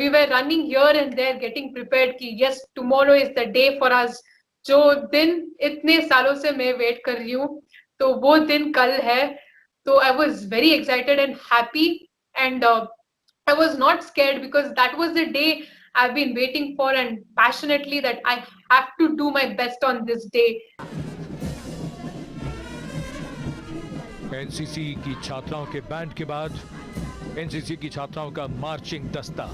we were running here and there getting prepared कि yes tomorrow is the day for us, जो दिन इतने सालों से मैं वेट कर रही हूँ, तो वो दिन कल है. तो I was very excited and happy, and I was not scared because that was the day I've been waiting for, and passionately that I have to do my best on this day. NCC की छात्राओं के band के बाद NCC की छात्राओं का marching दस्ता.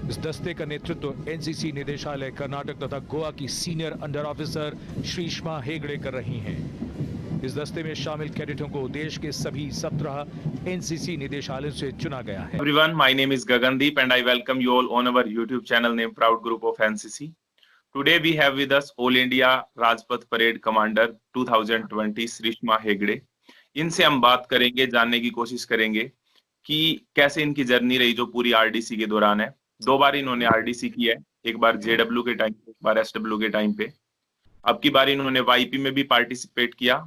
इस दस्ते का नेतृत्व एनसीसी निदेशालय कर्नाटक तथा गोवा की सीनियर अंडर ऑफिसर श्रीष्मा हेगड़े कर रही हैं. इस दस्ते में शामिल कैडेटों को देश के सभी 17 एनसीसी निदेशालयों से चुना गया है. Everyone, my name is Gagandeep and I welcome you all on our YouTube channel named Proud Group of NCC. Today we have with us All India Rajpath Parade Commander 2020 श्रीष्मा Hegde. इनसे हम बात करेंगे, जानने की कोशिश करेंगे कि कैसे इनकी जर्नी रही जो पूरी आरडीसी के दौरान है. 2 बार इन्होंने आरडीसी की है, एक बार जेडब्ल्यू के टाइम पे, एक बार एसडब्ल्यू के टाइम पे. अब की बार इन्होंने वाईपी में भी पार्टिसिपेट किया,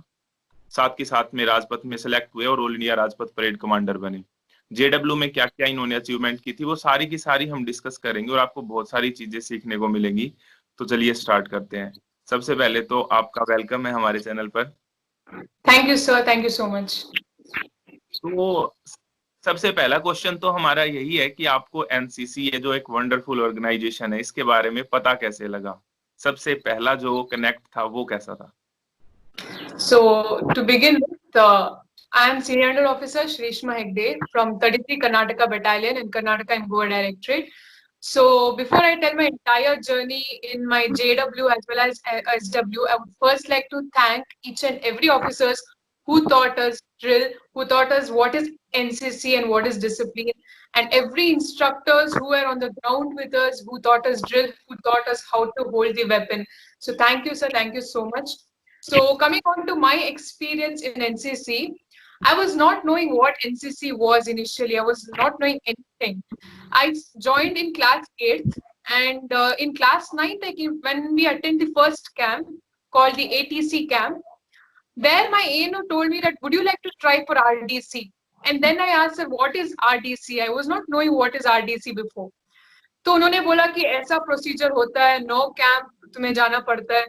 साथ के साथ में राजपथ में सिलेक्ट हुए और all India Rajpath parade commander बने. जेडब्ल्यू में क्या क्या इन्होंने अचीवमेंट की थी वो सारी की सारी हम डिस्कस करेंगे और आपको बहुत सारी चीजें सीखने को मिलेंगी. तो चलिए स्टार्ट करते हैं. सबसे पहले तो आपका वेलकम है हमारे चैनल पर. Thank you sir, thank you so much. तो सबसे पहला क्वेश्चन तो हमारा यही है कि आपको एनसीसी ये जो एक वंडरफुल ऑर्गेनाइजेशन है इसके बारे में पता कैसे लगा? सबसे पहला जो कनेक्ट था वो कैसा था? So to begin with, I am Senior Under Officer Shrishma Hegde from 33 Karnataka Battalion in Karnataka and Goa Directorate. So before I tell my entire journey in my JW as well as SW, I would first like to thank each and every officers who taught us drill, who taught us what is NCC and what is discipline, and every instructors who were on the ground with us, who taught us drill, who taught us how to hold the weapon. So thank you, sir. Thank you so much. So coming on to my experience in NCC, I was not knowing what NCC was initially. I was not knowing anything. I joined in class 8th, and in class 9th, when we attend the first camp called the ATC camp, there my ANO told me that would you like to try for RDC? And then I asked her what is RDC? I was not knowing what is RDC before. तो उन्होंने बोला कि ऐसा procedure होता है, 9 camp तुम्हें जाना पड़ता है.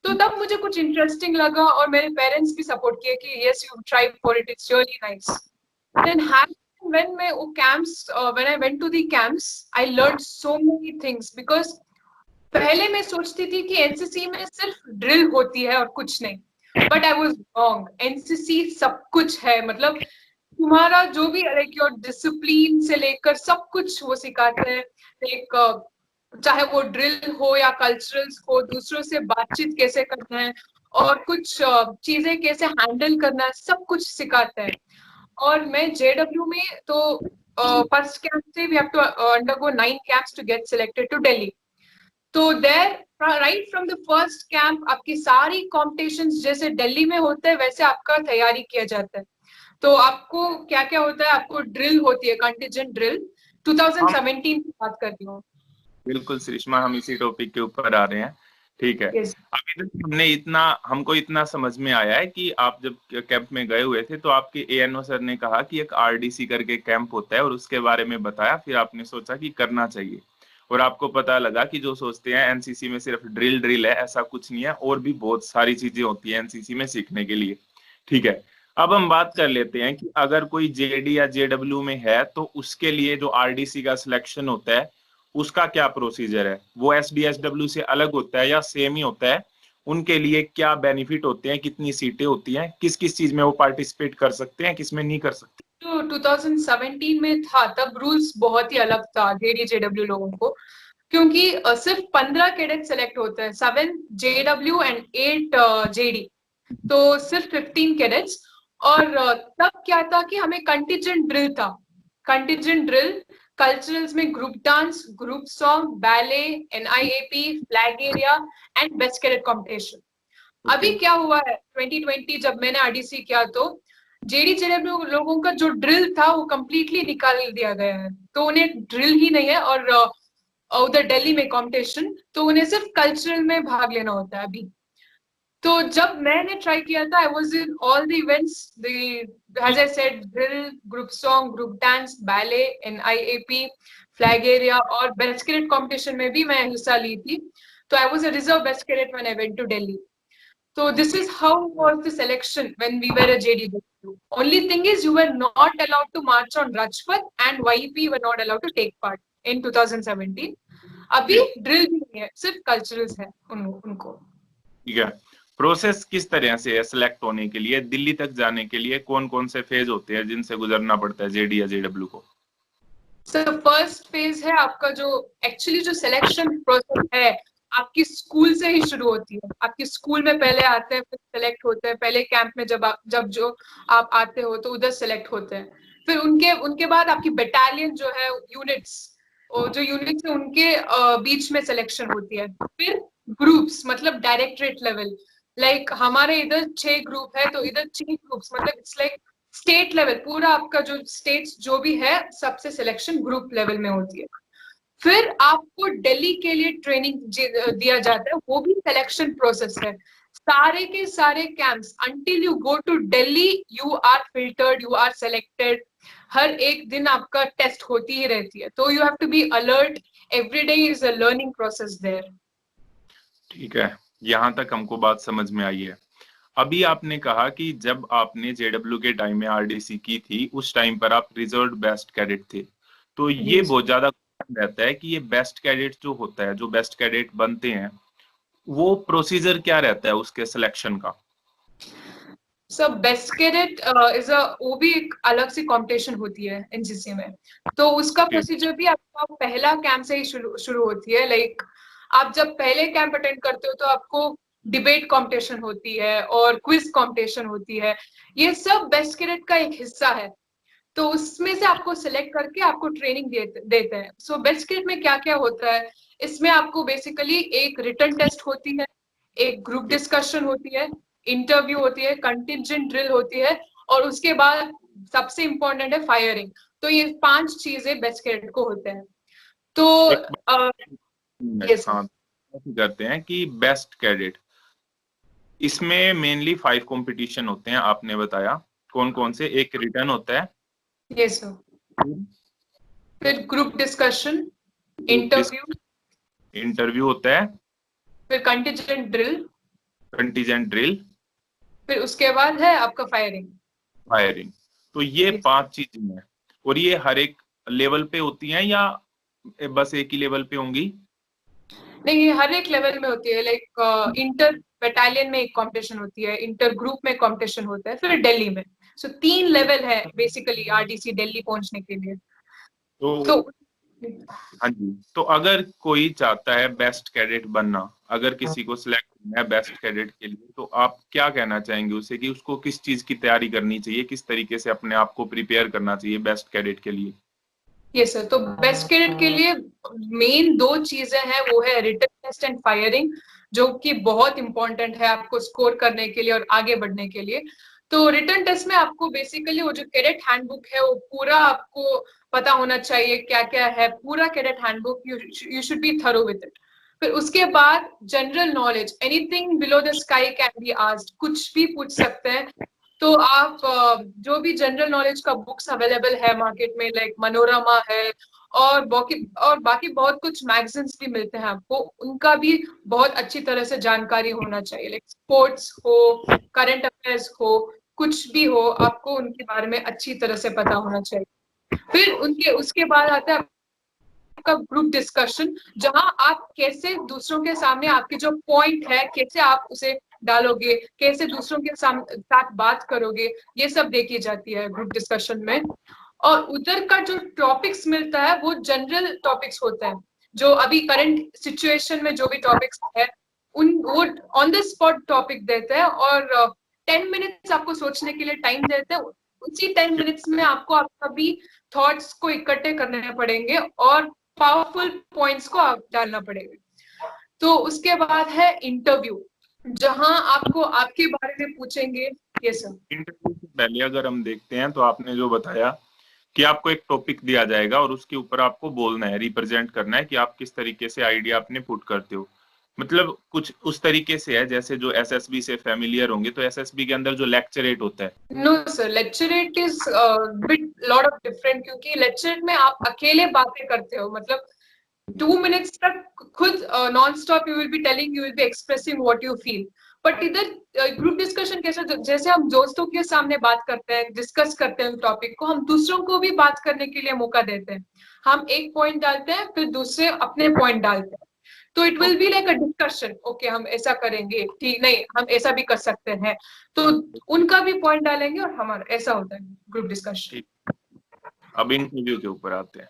तो तब मुझे कुछ इंटरेस्टिंग लगा और मेरे पेरेंट्स भी सपोर्ट किए कि yes you try for it, it's really nice. Then when I went to the camps, I learned so many things because पहले मैं सोचती थी कि एनसीसी में सिर्फ ड्रिल होती है और कुछ नहीं. But I was wrong. NCC सब कुछ है, मतलब तुम्हारा जो भी लाइक योर डिसिप्लिन से लेकर सब कुछ वो सिखाते हैं. एक चाहे वो ड्रिल हो या कल्चरल्स हो, दूसरों से बातचीत कैसे करना है और कुछ चीजें कैसे हैंडल करना है, सब कुछ सिखाते हैं. और मैं जेडब्ल्यू में तो फर्स्ट कैंप से we have to undergo 9 camps to get selected to Delhi. तो there right from the first camp आपकी सारी कॉम्पिटिशंस जैसे दिल्ली में होते हैं वैसे आपका तैयारी किया जाता है. तो आपको क्या क्या होता है, आपको ड्रिल होती है, कंटिजेंट ड्रिल. 2017 की बात कर रही हूँ. बिल्कुल श्रीष्मा, हम इसी टॉपिक के ऊपर आ रहे हैं. ठीक है. Yes. अभी तक हमको इतना समझ में आया है कि आप जब कैंप में गए हुए थे तो आपके एएनओ सर ने कहा कि एक आरडीसी करके कैंप होता है और उसके बारे में बताया. फिर आपने सोचा कि करना चाहिए और आपको पता लगा कि जो सोचते हैं एनसीसी में सिर्फ ड्रिल है, ऐसा कुछ नहीं है, और भी बहुत सारी चीजें होती है एनसीसी में सीखने के लिए. ठीक है. अब हम बात कर लेते हैं कि अगर कोई जेडी या जेडब्ल्यू में है तो उसके लिए जो आरडीसी का सिलेक्शन होता है उसका क्या प्रोसीजर है? वो एसडीएसडब्ल्यू से अलग होता है या सेम ही होता है? उनके लिए क्या बेनिफिट होते हैं, कितनी सीटें होती हैं, किस किस चीज में वो पार्टिसिपेट कर सकते हैं, किसमें नहीं कर सकते? तो 2017 में था, तब रूल्स बहुत ही अलग था जेडी जेडब्ल्यू लोगों को, क्योंकि सिर्फ 15 कैडेट सेलेक्ट होते हैं, 7 जेडब्ल्यू एंड 8 जेडी, तो सिर्फ 15 कैडेट्स. और तब क्या था कि हमें कंटिजेंट ड्रिल था. कंटिजेंट ड्रिल कल्चरल्स में group dance, group song, ballet, NIAP, flag area and best cadet competition. अभी क्या हुआ है 2020 जब मैंने आरडीसी किया तो जेडी जेडब्ल्यू लोगों का जो ड्रिल था वो कंप्लीटली निकाल दिया गया है. तो उन्हें ड्रिल ही नहीं है और उधर दिल्ली में कंपटीशन, तो उन्हें सिर्फ कल्चरल में भाग लेना होता है अभी. तो जब मैंने ट्राई किया था, I was in all the events, as I said, drill, group song, group dance, ballet, NIAP, flag area और बेस्ट कैडेट कंपटीशन में भी मैं हिस्सा ली थी. तो I was a reserve best cadet when I went to Delhi. So this is how was the selection when we were a JDW. Only thing is you were not allowed to march on Rajpath and YP were not allowed to take part in 2017. अभी drill भी नहीं है, सिर्फ culturals है उनको. ठीक है. Process किस तरह से है सिलेक्ट होने के लिए? दिल्ली तक जाने के लिए कौन कौन से फेज होते हैं जिनसे गुजरना पड़ता है जेडी या जेडब्ल्यू को? सर फर्स्ट फेज है आपका जो एक्चुअली जो सिलेक्शन प्रोसेस है आपकी स्कूल से ही शुरू होती है. आपकी स्कूल में पहले आते हैं, फिर सिलेक्ट होते हैं. पहले कैंप में जब आप आते हो तो उधर सिलेक्ट होते हैं. फिर उनके बाद आपकी बटालियन जो है यूनिट्स, और जो यूनिट्स है उनके बीच में सिलेक्शन होती है. फिर ग्रुप्स मतलब डायरेक्टरेट लेवल, लाइक हमारे इधर 6 ग्रुप है तो इधर 6 ग्रुप्स मतलब इट्स लाइक स्टेट लेवल. पूरा आपका जो स्टेट्स जो भी है सबसे सिलेक्शन ग्रुप लेवल में होती है. फिर आपको दिल्ली के लिए ट्रेनिंग दिया जाता है, वो भी सिलेक्शन प्रोसेस है. सारे के सारे camps until you go to Delhi you are filtered, you are selected. हर एक दिन आपका टेस्ट होती ही रहती है. तो you have to be alert. Every day is a learning process there. ठीक है, यहाँ तक हमको बात समझ में आई है. अभी आपने कहा कि जब आपने जेडब्ल्यू के टाइम में आरडीसी की थी उस टाइम पर आप रिजर्व बेस्ट कैडेट थे. तो ये बहुत ज्यादा रहता है कि ये बेस्ट कैडेट जो होता है, जो बेस्ट कैडेट बनते हैं, वो प्रोसीजर क्या रहता है उसके सिलेक्शन का? सब बेस्ट कैडेट इज वो भी एक अलग सी कंपटीशन होती है एनसीसी में. तो उसका प्रोसीजर भी आपका पहला कैंप से ही शुरू होती है. लाइक आप जब पहले कैंप अटेंड करते हो तो आपको डिबेट कंपटीशन होती है और क्विज कंपटीशन होती है. ये सब बेस्ट कैडेट का एक हिस्सा है. तो उसमें से आपको सिलेक्ट करके आपको ट्रेनिंग देते हैं. सो बेस्ट कैडेट में क्या क्या होता है, इसमें आपको बेसिकली एक रिटन टेस्ट होती है, एक ग्रुप डिस्कशन होती है, इंटरव्यू होती है, कंटिजेंट ड्रिल होती है और उसके बाद सबसे इम्पोर्टेंट है फायरिंग. तो ये 5 चीजें बेस्ट कैडेट को होते हैं. तो करते हैं कि बेस्ट कैडेट इसमें मेनली 5 कंपटीशन होते हैं. आपने बताया कौन कौन से? एक रिटर्न होता है. Yes sir. फिर ग्रुप डिस्कशन, इंटरव्यू होता है. फिर कंटिजेंट ड्रिल, फिर उसके बाद है आपका फायरिंग. तो ये 5 चीजें हैं और ये हर एक लेवल पे होती हैं या बस एक ही लेवल पे होंगी? नहीं, ये हर एक लेवल में होती है. लाइक इंटर बटालियन में एक कंपटीशन होती है, इंटर ग्रुप में कंपटीशन होता है, फिर दिल्ली में. सो 3 लेवल है बेसिकली आरडीसी दिल्ली पहुंचने के लिए. तो हाँ जी. तो अगर कोई चाहता है बेस्ट कैडेट बनना, अगर किसी को सिलेक्ट करना है बेस्ट कैडेट के लिए, तो आप क्या कहना चाहेंगे उसे कि उसको किस चीज की तैयारी करनी चाहिए, किस तरीके से अपने आप को प्रिपेयर करना चाहिए बेस्ट कैडेट के लिए? Yes sir. तो बेस्ट कैडेट के लिए मेन 2 चीजें हैं, वो है रिटन टेस्ट एंड फायरिंग, जो कि बहुत इंपॉर्टेंट है आपको स्कोर करने के लिए और आगे बढ़ने के लिए. तो रिटन टेस्ट में आपको बेसिकली वो जो कैडेट हैंडबुक है वो पूरा आपको पता होना चाहिए, क्या क्या है पूरा cadet handbook. You should be thorough with it. फिर उसके बाद general knowledge, anything below the sky can be asked, कुछ भी पूछ सकते हैं. तो आप जो भी जनरल नॉलेज का बुक्स अवेलेबल है मार्केट में, लाइक मनोरमा है और बाकी बहुत कुछ मैगजीन्स भी मिलते हैं आपको, उनका भी बहुत अच्छी तरह से जानकारी होना चाहिए. लाइक स्पोर्ट्स हो, करंट अफेयर्स हो, कुछ भी हो, आपको उनके बारे में अच्छी तरह से पता होना चाहिए. फिर उसके बाद आता है आपका ग्रुप डिस्कशन, जहां आप कैसे दूसरों के सामने आपके जो पॉइंट है कैसे आप उसे डालोगे, कैसे दूसरों के साथ बात करोगे, ये सब देखी जाती है ग्रुप डिस्कशन में. और उधर का जो टॉपिक्स मिलता है वो जनरल टॉपिक्स होते हैं, जो अभी करंट सिचुएशन में जो भी टॉपिक्स है वो ऑन द स्पॉट टॉपिक देते हैं और 10 मिनट्स आपको सोचने के लिए टाइम देते हैं. उसी 10 मिनट्स में आपको आपका भी थॉट्स को इकट्ठे करने पड़ेंगे और पावरफुल पॉइंट्स को आप डालना पड़ेगा. तो उसके बाद है इंटरव्यू, जहां आपको आपके बारे में पूछेंगे. ये सब इंटरव्यू से पहले अगर हम देखते हैं तो आपने जो बताया कि आपको एक टॉपिक दिया जाएगा और उसके ऊपर आपको बोलना है, रिप्रेजेंट करना है कि आप किस तरीके से आइडिया अपने पुट करते हो. मतलब कुछ उस तरीके से है जैसे जो एसएसबी से फेमिलियर होंगे, तो एसएसबी के अंदर जो लेक्चरेट होता है? No sir, lecturette is bit lot of different, क्योंकि लेक्चरेट में आप अकेले बातें करते हो, मतलब 2 मिनट्स तक खुद non stop you will be telling, you will be expressing what you feel. But इधर ग्रुप डिस्कशन कैसा, जैसे हम दोस्तों के सामने बात करते हैं, डिस्कस करते हैं टॉपिक को, हम दूसरों को भी बात करने के लिए मौका देते हैं। हम एक पॉइंट डालते हैं, फिर दूसरे अपने पॉइंट डालते हैं, तो it will be like a discussion. Okay, हम ऐसा करेंगे, ठीक नहीं, हम ऐसा भी कर सकते हैं, तो उनका भी पॉइंट डालेंगे और हमारा, ऐसा होता है ग्रुप डिस्कशन। अब इंटरव्यू के ऊपर आते हैं।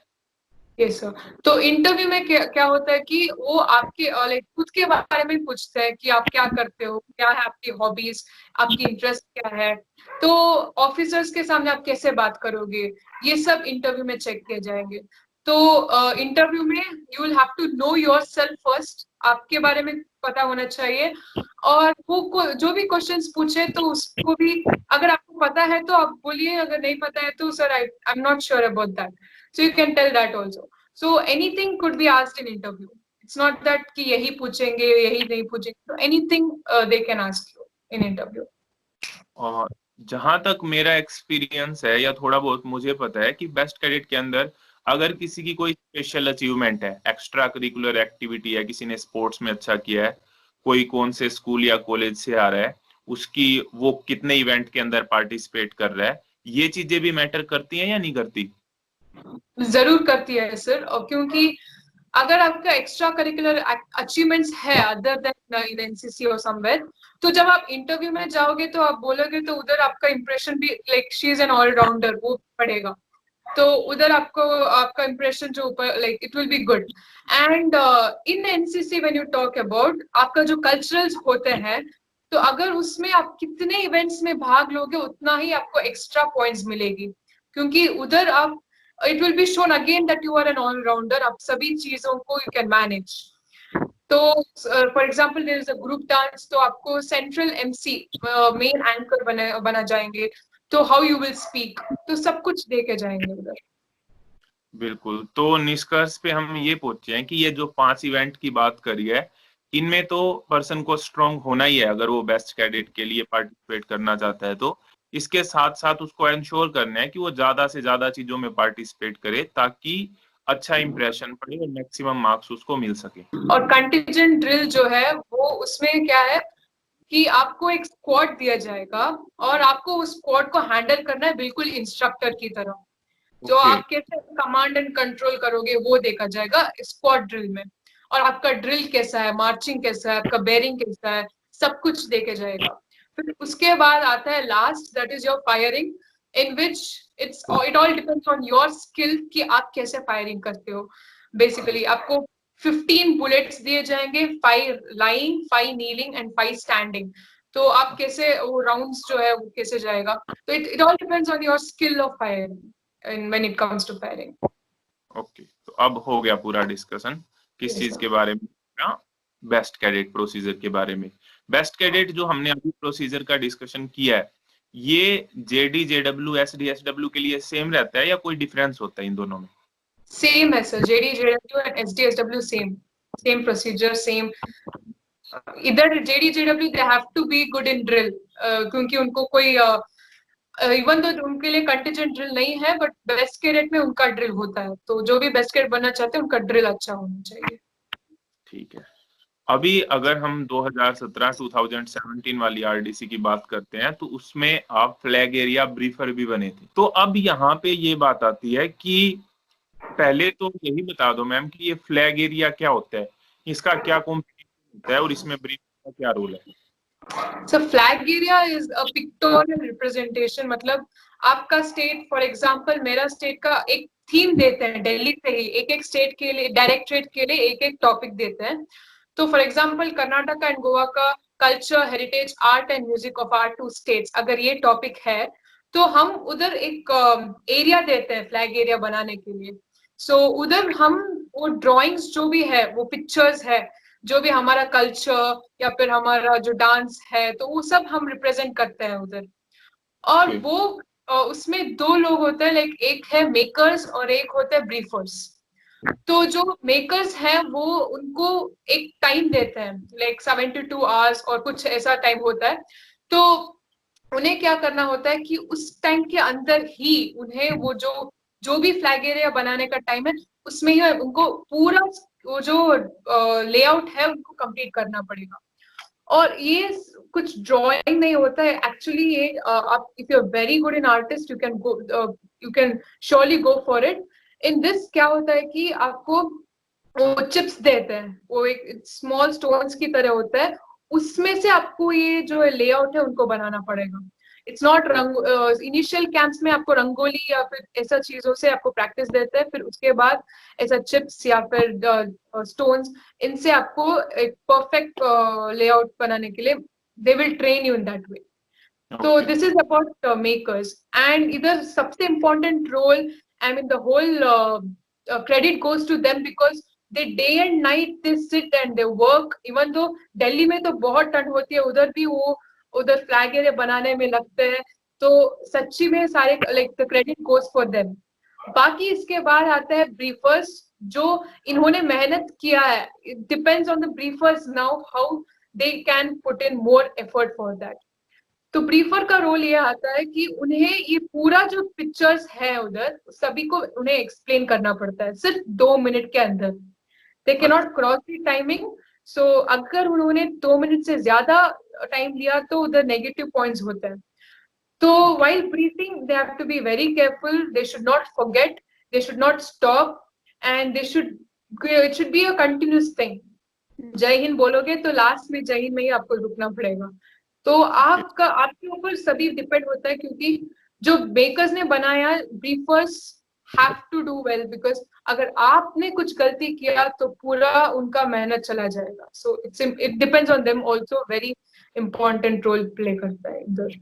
Yes sir. तो इंटरव्यू में क्या होता है कि वो आपके लाइक खुद के बारे में पूछते हैं कि आप क्या करते हो, क्या है आपकी हॉबीज, आपकी इंटरेस्ट क्या है, तो ऑफिसर्स के सामने आप कैसे बात करोगे, ये सब इंटरव्यू में चेक किए जाएंगे। तो इंटरव्यू में you will have to know yourself first, आपके बारे में पता होना चाहिए, और वो जो भी क्वेश्चंस पूछे तो उसको भी, अगर आपको पता है तो आप बोलिए, अगर नहीं पता है तो sir I am not sure about that, so you can tell that also. So anything could be asked in interview. It's not that कि यही पूछेंगे यही नहीं पूछेंगे, so anything they can ask you in interview. और जहां तक मेरा एक्सपीरियंस है या थोड़ा बहुत मुझे पता है कि बेस्ट कैडेट के अंदर अगर किसी की कोई स्पेशल अचीवमेंट है, एक्स्ट्रा करिकुलर एक्टिविटी है, किसी ने स्पोर्ट्स में अच्छा किया है, कोई कौन से स्कूल या कॉलेज से आ रहा है, उसकी वो कितने इवेंट के अंदर पार्टिसिपेट कर रहा है, ये चीजें भी मैटर करती हैं या नहीं करती? जरूर करती है सर, और क्योंकि अगर आपका एक्स्ट्रा करिकुलर अचीवमेंट्स है अदर देन इन एनसीसी और समवेयर, तो जब आप इंटरव्यू में जाओगे तो आप बोलोगे, तो उधर आपका इंप्रेशन भी like she is an allrounder वो पड़ेगा, तो उधर आपको आपका इंप्रेशन जो ऊपर like it will be good. And in NCC when you talk about आपका जो कल्चरल्स होते हैं, तो अगर उसमें आप कितने इवेंट्स में भाग लोगे उतना ही आपको एक्स्ट्रा पॉइंट्स मिलेगी, क्योंकि उधर आप it will be shown again that you are an allrounder, आप सभी चीजों को यू कैन मैनेज। तो for example there is a group dance, तो आपको सेंट्रल एमसी मेन एंकर बना जाएंगे, तो हाउ यू विल स्पीक, तो सब कुछ देके जाएंगे उधर। बिल्कुल। तो निष्कर्ष पे हम ये पहुंचे हैं कि ये जो 5 इवेंट की बात करी है, इनमें तो पर्सन को स्ट्रांग होना ही है अगर वो बेस्ट कैडेट के लिए पार्टिसिपेट करना चाहता है। तो इसके साथ साथ उसको एंश्योर करना है कि वो ज्यादा से ज्यादा चीजों में पार्टिसिपेट करे ताकि अच्छा इंप्रेशन पड़े और मैक्सिमम मार्क्स उसको मिल सके। और कंटिजेंट ड्रिल जो है वो उसमें क्या है कि आपको एक स्क्वाड दिया जाएगा और आपको उस स्क्वाड को हैंडल करना है बिल्कुल इंस्ट्रक्टर की तरह। जो आप कैसे कमांड एंड कंट्रोल करोगे वो देखा जाएगा स्क्वाड ड्रिल में, और आपका ड्रिल कैसा है, मार्चिंग कैसा है, आपका बेयरिंग कैसा है, सब कुछ देखे जाएगा। फिर उसके बाद आता है last, that is your firing, in which it all depends on your skill कि आप कैसे फायरिंग करते हो। बेसिकली आपको 15 बुलेट्स दिए जाएंगे, 5 लाइंग, 5 नीलिंग एंड 5 स्टैंडिंग, तो आप कैसे वो राउंड्स जो है वो कैसे जाएगा, तो it all depends on your skill of firing and when it comes to firing. Okay, तो अब हो गया पूरा डिस्कशन किस चीज के बारे में, बेस्ट कैडेट प्रोसीजर के बारे में। बेस्ट कैडेट जो हमने अभी प्रोसीजर का डिस्कशन किया है, ये जेडी, जेडब्ल्यू, एसडी, एसडब्ल्यू के लिए सेम रहता है या कोई डिफरेंस होता है इन दोनों में? सेम है sir, JD, JW and SD, SW same procedure, same. इधर JD, JW they have to be good in drill, क्योंकि उनको कोई इवन तो उनके लिए कंटिजेंट ड्रिल नहीं है, बट बेस्ट कैडेट में उनका ड्रिल होता है, तो जो भी बेस्ट कैडेट बनना चाहते हैं उनका ड्रिल अच्छा होना चाहिए। ठीक है। अभी अगर हम 2017 वाली आरडीसी की बात करते हैं तो उसमें आप फ्लैग एरिया ब्रीफर भी बने थे। तो अब यहाँ पे ये बात आती है कि पहले तो यही बता दो मैम कि ये फ्लैग एरिया क्या होता है, इसका क्या कॉम्पिटिशन होता है और इसमें ब्रीफर का क्या रोल है? So flag area is a pictorial representation, मतलब आपका स्टेट, फॉर एग्जांपल मेरा स्टेट का एक थीम देते हैं दिल्ली से ही, एक एक स्टेट के लिए, डायरेक्टरेट के लिए एक एक टॉपिक देते हैं। तो for example Karnataka and Goa का culture, heritage, art and music of our 2 states, अगर ये टॉपिक है तो हम उधर एक एरिया देते हैं फ्लैग एरिया बनाने के लिए। सो उधर हम वो ड्राइंग्स जो भी है, वो पिक्चर्स है, जो भी हमारा कल्चर या फिर हमारा जो डांस है, तो वो सब हम रिप्रेजेंट करते हैं उधर। और वो उसमें 2 लोग होते हैं, लाइक एक है मेकर्स और एक होते हैं ब्रीफर्स। तो जो मेकर्स हैं वो उनको एक टाइम देते हैं, लाइक 72 आवर्स और कुछ ऐसा टाइम होता है। तो उन्हें क्या करना होता है कि उस टाइम के अंदर ही उन्हें वो जो भी फ्लैग एरिया बनाने का टाइम है उसमें ही उनको पूरा वो जो लेआउट है उनको कंप्लीट करना पड़ेगा। और ये कुछ ड्राइंग नहीं होता है एक्चुअली, ये आप if you are very good in artist you can surely go for it. In this क्या होता है कि आपको वो चिप्स देते हैं, वो एक स्मॉल स्टोन्स की तरह होता है, उसमें से आपको ये जो लेआउट है उनको बनाना पड़ेगा। इट्स नॉट इनिशियल कैंप्स में आपको रंगोली या फिर ऐसा चीजों से आपको प्रैक्टिस देते हैं, फिर उसके बाद ऐसा चिप्स या फिर स्टोन्स, इनसे आपको एक परफेक्ट लेआउट बनाने के लिए they will train you in that way. तो this is about makers. And इधर सबसे important role, I mean the whole credit goes to them because they day and night they sit and they work, even though Delhi में तो बहुत ठंड होती है, उधर भी वो उधर फ्लैग एरिया बनाने में लगते हैं। तो सच्ची में सारे like the credit goes for them. बाकी इसके बाद आता है ब्रीफर्स, जो इन्होंने मेहनत किया है। It depends on the briefers now how they can put in more effort for that. तो ब्रीफर का रोल ये आता है कि उन्हें ये पूरा जो पिक्चर्स है उधर सभी को उन्हें एक्सप्लेन करना पड़ता है सिर्फ 2 मिनट के अंदर। They can not cross the timing. So अगर उन्होंने 2 मिनट से ज्यादा टाइम लिया तो उधर नेगेटिव पॉइंट्स होते हैं। तो while briefing they have to be very careful, they should not forget, they should not stop, and it should be a continuous thing. जय हिंद बोलोगे तो लास्ट में जय हिंद में ही आपको रुकना पड़ेगा। तो आपके ऊपर सभी डिपेंड होता है, क्योंकि जो मेकर्स ने बनाया, briefers have to do well, because अगर आपने कुछ गलती किया तो पूरा उनका मेहनत चला जाएगा। So it depends on them also, very important role play करता है इधर।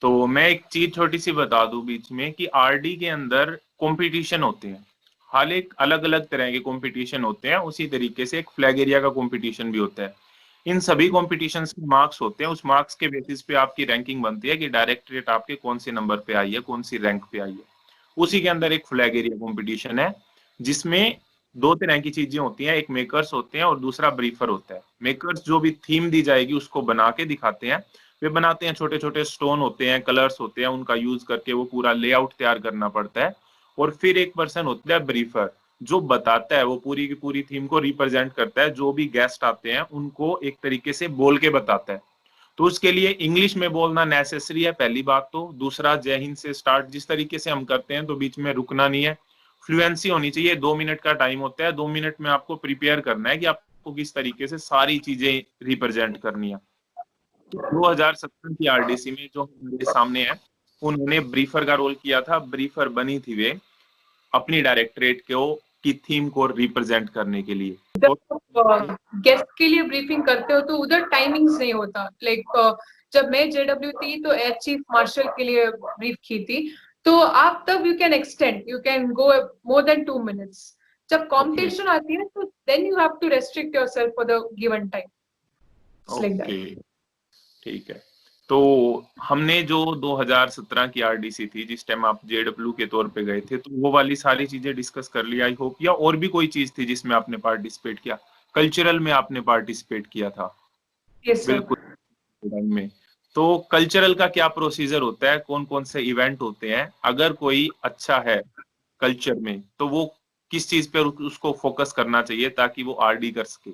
तो मैं एक चीज छोटी सी बता दूं बीच में कि आरडी के अंदर कंपटीशन होते हैं, हाल एक अलग अलग तरह के कंपटीशन होते हैं, उसी तरीके से एक फ्लैग एरिया का कंपटीशन भी होता है। इन सभी कॉम्पिटिशन्स के मार्क्स होते हैं, उस मार्क्स के बेसिस पे आपकी रैंकिंग बनती है कि डायरेक्टरेट आपके कौन से नंबर पे आई है, कौन सी रैंक पे आई है। उसी के अंदर एक फ्लैग एरिया कॉम्पिटिशन है जिसमें दो तरह की चीजें होती हैं, एक मेकर्स होते हैं और दूसरा ब्रीफर होता है। मेकर्स जो भी थीम दी जाएगी उसको बना के दिखाते हैं, वे बनाते हैं, छोटे छोटे स्टोन होते हैं, कलर्स होते हैं, उनका यूज करके वो पूरा लेआउट तैयार करना पड़ता है। और फिर एक पर्सन होता है ब्रीफर, जो बताता है, वो पूरी की पूरी थीम को रिप्रेजेंट करता है, जो भी गेस्ट आते हैं उनको एक तरीके से बोल के बताता है। तो उसके लिए इंग्लिश में बोलना नेसेसरी है, पहली बात। तो दूसरा, जय हिंद से स्टार्ट जिस तरीके से हम करते हैं तो बीच में रुकना नहीं है, फ्लुएंसी होनी चाहिए। 2 मिनट का टाइम होता है, 2 मिनट में आपको प्रिपेयर करना है कि आपको किस तरीके से सारी चीजें रिप्रेजेंट करनी है। 2017 की आरडीसी में जो हमारे सामने है, उन्होंने ब्रीफर का रोल किया था। ब्रीफर बनी थी वे अपनी डायरेक्टरेट की थीम को रिप्रेजेंट करने के लिए। गेस्ट के लिए ब्रीफिंग करते हो तो उधर टाइमिंग्स नहीं होता। लाइक जब मैं जेडब्ल्यू थी तो एयर चीफ मार्शल के लिए ब्रीफ की थी, तो आप तब you can extend, you can go more than 2 minutes. जब कॉम्पिटिशन आती है तो then you have to restrict yourself for the given time. ठीक है। तो हमने जो 2017 की आरडीसी थी, जिस टाइम आप जेडब्ल्यू के तौर पे गए थे, तो वो वाली सारी चीजें डिस्कस कर ली आई होप, या और भी कोई चीज थी जिसमें आपने पार्टिसिपेट किया? कल्चरल में आपने पार्टिसिपेट किया था? yes, बिल्कुल में। तो कल्चरल का क्या प्रोसीजर होता है, कौन कौन से इवेंट होते हैं? अगर कोई अच्छा है कल्चर में तो वो किस चीज पे उसको फोकस करना चाहिए ताकि वो आरडी कर सके?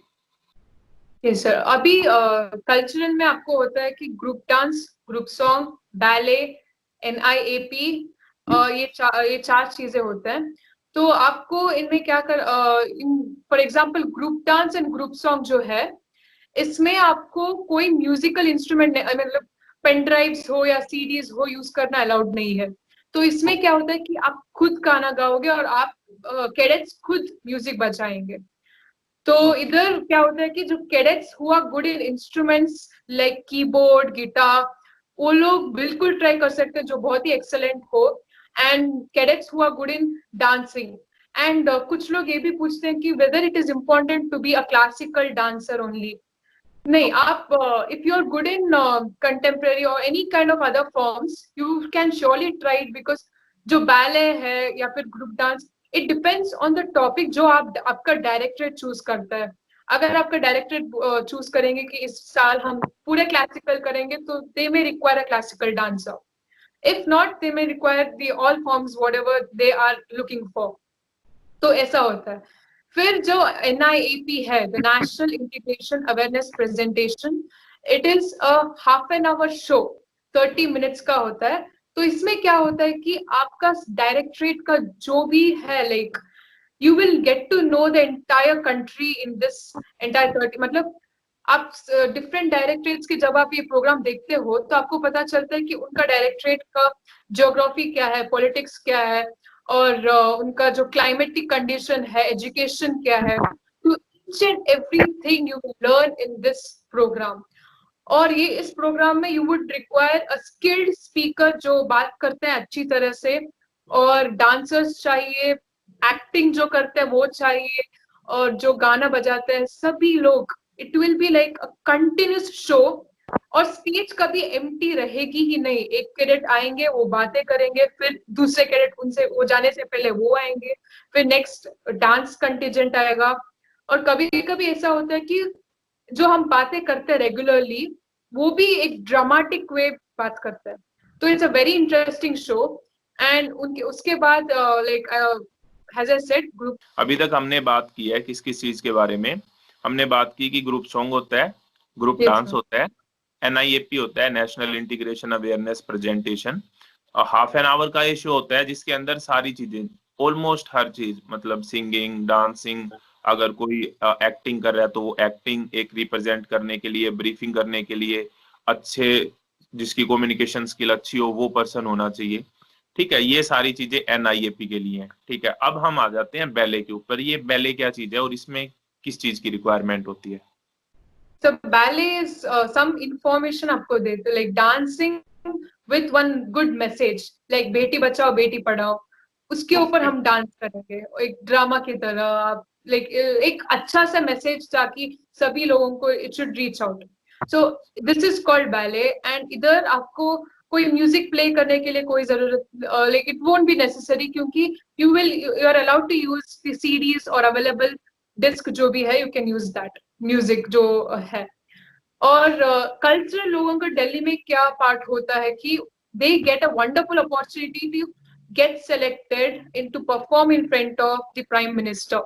यस सर, अभी कल्चरल में आपको होता है कि group dance, group song, ballet, NIAP, ये 4 चीजें होते हैं। तो आपको इनमें क्या कर, for example group dance and group song जो है, इसमें आपको कोई म्यूजिकल इंस्ट्रूमेंट मतलब पेन ड्राइव्स हो या CDs हो यूज करना अलाउड नहीं है। तो इसमें क्या होता है कि आप खुद गाना गाओगे और आप कैडेट्स खुद म्यूजिक बजाएंगे। तो इधर क्या होता है कि जो कैडेट्स हुआ good in instruments like keyboard, guitar, वो लोग बिल्कुल ट्राई कर सकते हैं जो बहुत ही एक्सेलेंट हो। एंड कैडेट्स हुआ गुड इन डांसिंग। एंड कुछ लोग ये भी पूछते हैं कि whether it is important to be a classical dancer only. नहीं, आप if you are good in contemporary और any kind of other forms, you can surely try it, because जो बैले है या फिर group dance, it depends on the topic जो आपका directorate choose करता है। अगर आपका डायरेक्टरेट चूज करेंगे कि इस साल हम पूरे क्लासिकल करेंगे, तो they may require a classical dancer. If not, they may require the all forms whatever they are looking for. तो ऐसा होता है। फिर जो NIAP है, the National Integration Awareness Presentation, it is a half an hour show, 30 minutes का होता है। तो इसमें क्या होता है कि आपका डायरेक्टरेट का जो भी है, like you will get to know the entire country in this entire 30, मतलब आप डिफरेंट डायरेक्टरेट्स के जब आप ये प्रोग्राम देखते हो तो आपको पता चलता है कि उनका डायरेक्टरेट का ज्योग्राफी क्या है, पॉलिटिक्स क्या है, और उनका जो क्लाइमेटिक कंडीशन है, एजुकेशन क्या है। तो each and everything you will learn in this programme. और ये इस प्रोग्राम में you would require a skilled speaker जो बात करते हैं अच्छी तरह से, और डांसर्स चाहिए, एक्टिंग जो करते हैं वो चाहिए, और जो गाना बजाते हैं सभी लोग। It will be like a continuous show, और स्टेज कभी एम्प्टी रहेगी ही नहीं। एक कैडेट आएंगे, वो बातें करेंगे, फिर दूसरे कैडेट उनसे वो जाने से पहले वो आएंगे, फिर नेक्स्ट डांस कंटिजेंट आएगा। और कभी कभी ऐसा होता है कि जो हम बातें करते हैं रेगुलरली, वो भी एक ड्रामेटिक वे बात करते हैं। तो it's a very interesting show. And उनके उसके बाद like has I said group. अभी तक हमने बात की है किस किस चीज के बारे में। हमने बात की कि ग्रुप सॉन्ग होता है, ग्रुप डांस होता है, NIAP होता है, national integration awareness presentation. Half an hour का ये शो होता है जिसके अंदर सारी चीजें, ऑलमोस्ट हर चीज, मतलब सिंगिंग, डांसिंग, अगर कोई एक्टिंग कर रहा है तो वो एक्टिंग, एक रिप्रेजेंट करने के लिए, ब्रीफिंग करने के लिए अच्छे, जिसकी कम्युनिकेशन स्किल अच्छी हो वो पर्सन होना चाहिए। ठीक है, ये सारी चीजें NIAP के लिए हैं। ठीक है, अब हम आ जाते हैं बैले के ऊपर। ये बैले क्या चीज है और इसमें किस चीज की रिक्वायरमेंट होती है? So ballet is some information आपको देते, like dancing with one good message, like Beti Bachao Beti Padhao, उसके ऊपर हम डांस करेंगे एक ड्रामा की तरह, लाइक एक अच्छा सा मैसेज ताकि सभी लोगों को it should reach out. So this is called ballet. And इधर आपको कोई म्यूजिक प्ले करने के लिए कोई जरूरत, like it won't be necessary, क्योंकि you are allowed to use the CDs और अवेलेबल डिस्क जो भी है, you can use that music जो है। और कल्चरल लोगों का दिल्ली में क्या पार्ट होता है कि they get a wonderful opportunity to get selected and to perform in front of the Prime Minister.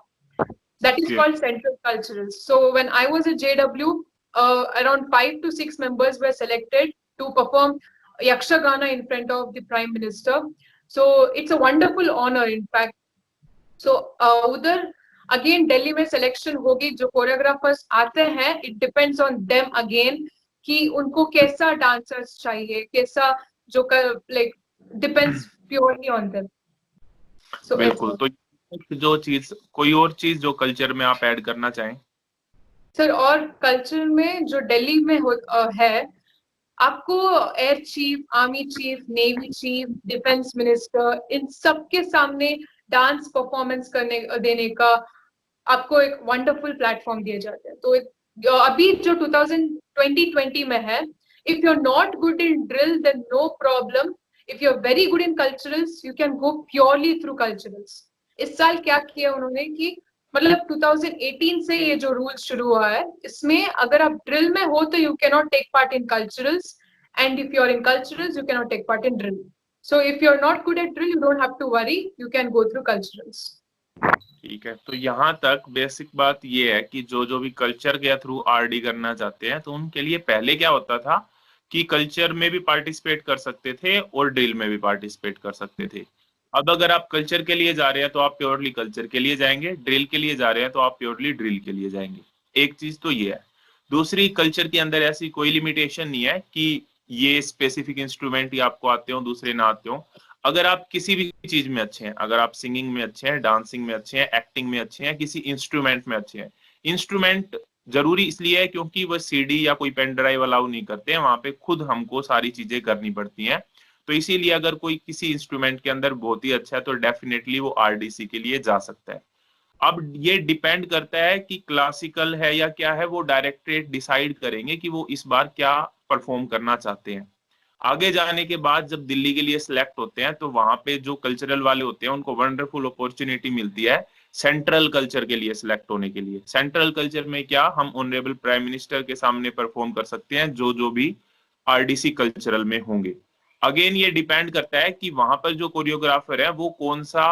That is called Central Culturals. So when I was at JW, around 5 to 6 members were selected to perform Yakshagana in front of the Prime Minister. So it's a wonderful honor, in fact. So उधर again Delhi में selection होगी, जो choreographers आते हैं it depends on them again कि उनको कैसा dancers चाहिए, कैसा जो like depends purely on them. So बिल्कुल। तो जो चीज, कोई और चीज जो कल्चर में आप ऐड करना चाहें? सर, और कल्चर में जो दिल्ली में है, आपको air chief, army chief, navy chief, defence minister, इन सबके सामने डांस परफॉर्मेंस करने देने का आपको एक वंडरफुल प्लेटफॉर्म दिए जाते हैं। तो अभी जो 2020 में है, if you are not good in drill then no problem, if you are very good in culturals you can go purely through culturals. इस साल क्या किया उन्होंने कि मतलब 2018 से ये जो रूल शुरू हुआ है, इसमें अगर आप ड्रिल में हो तो you can not take part in culturals, and if you are in culturals you can not take part in drill. So if you are not good at drill you don't have to worry, you can go through culturals. ठीक है, तो यहाँ तक basic बात ये है कि जो भी कल्चर के थ्रू RD करना चाहते हैं तो उनके लिए पहले क्या होता था कि कल्चर में भी पार्टिसिपेट कर सकते थे और ड्रिल में भी पार्टिसिपेट कर सकते थे। अब अगर आप कल्चर के लिए जा रहे हैं तो आप प्योरली कल्चर के लिए जाएंगे, ड्रिल के लिए जा रहे हैं तो आप प्योरली ड्रिल के लिए जाएंगे। एक चीज तो ये है। दूसरी, कल्चर के अंदर ऐसी कोई लिमिटेशन नहीं है कि ये स्पेसिफिक इंस्ट्रूमेंट ही आपको आते हो, दूसरे ना आते हो। अगर आप किसी भी चीज में अच्छे हैं, अगर आप सिंगिंग में अच्छे हैं, डांसिंग में अच्छे हैं, एक्टिंग में अच्छे हैं, किसी इंस्ट्रूमेंट में अच्छे हैं। इंस्ट्रूमेंट जरूरी इसलिए है क्योंकि वो CD या कोई पेन ड्राइव अलाउ नहीं करते हैं, वहां पे खुद हमको सारी चीजें करनी पड़ती हैं। तो इसीलिए अगर कोई किसी इंस्ट्रूमेंट के अंदर बहुत ही अच्छा है तो डेफिनेटली वो RDC के लिए जा सकता है। अब ये डिपेंड करता है कि क्लासिकल है या क्या है, वो डायरेक्टरेट डिसाइड करेंगे कि वो इस बार क्या परफॉर्म करना चाहते हैं। आगे जाने के बाद जब दिल्ली के लिए सिलेक्ट होते हैं तो वहां पे जो कल्चरल वाले होते हैं उनको वंडरफुल अपॉर्चुनिटी मिलती है सेंट्रल कल्चर के लिए सिलेक्ट होने के लिए। सेंट्रल कल्चर में क्या, हम ऑनरेबल प्राइम मिनिस्टर के सामने परफॉर्म कर सकते हैं जो जो भी आरडीसी कल्चरल में होंगे। अगेन ये डिपेंड करता है कि वहां पर जो कोरियोग्राफर है वो कौन सा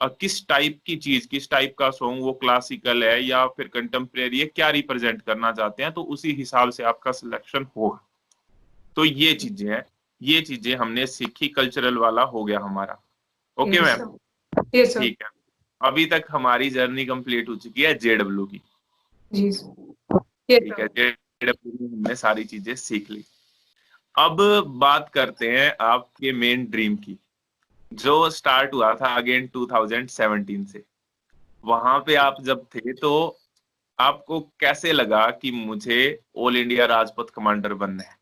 किस टाइप की चीज, किस टाइप का सॉन्ग, वो क्लासिकल है या फिर कंटेम्प्रेरी है, क्या रिप्रेजेंट करना चाहते हैं, तो उसी हिसाब से आपका सिलेक्शन होगा। तो ये चीजें हैं, ये चीजें हमने सीखी, कल्चरल वाला हो गया हमारा। Okay ma'am, yes sir. ठीक है। अभी तक हमारी जर्नी कंप्लीट हो चुकी है जेडब्ल्यू की। जी सर। यस ठीक है, सर। जेडब्ल्यू में हमने सारी चीजें सीख ली। अब बात करते हैं आपके मेन ड्रीम की, जो स्टार्ट हुआ था अगेन 2017 से। वहां पे आप जब थे तो आपको कैसे लगा कि मुझे ऑल इंडिया राजपथ कमांडर बनना है?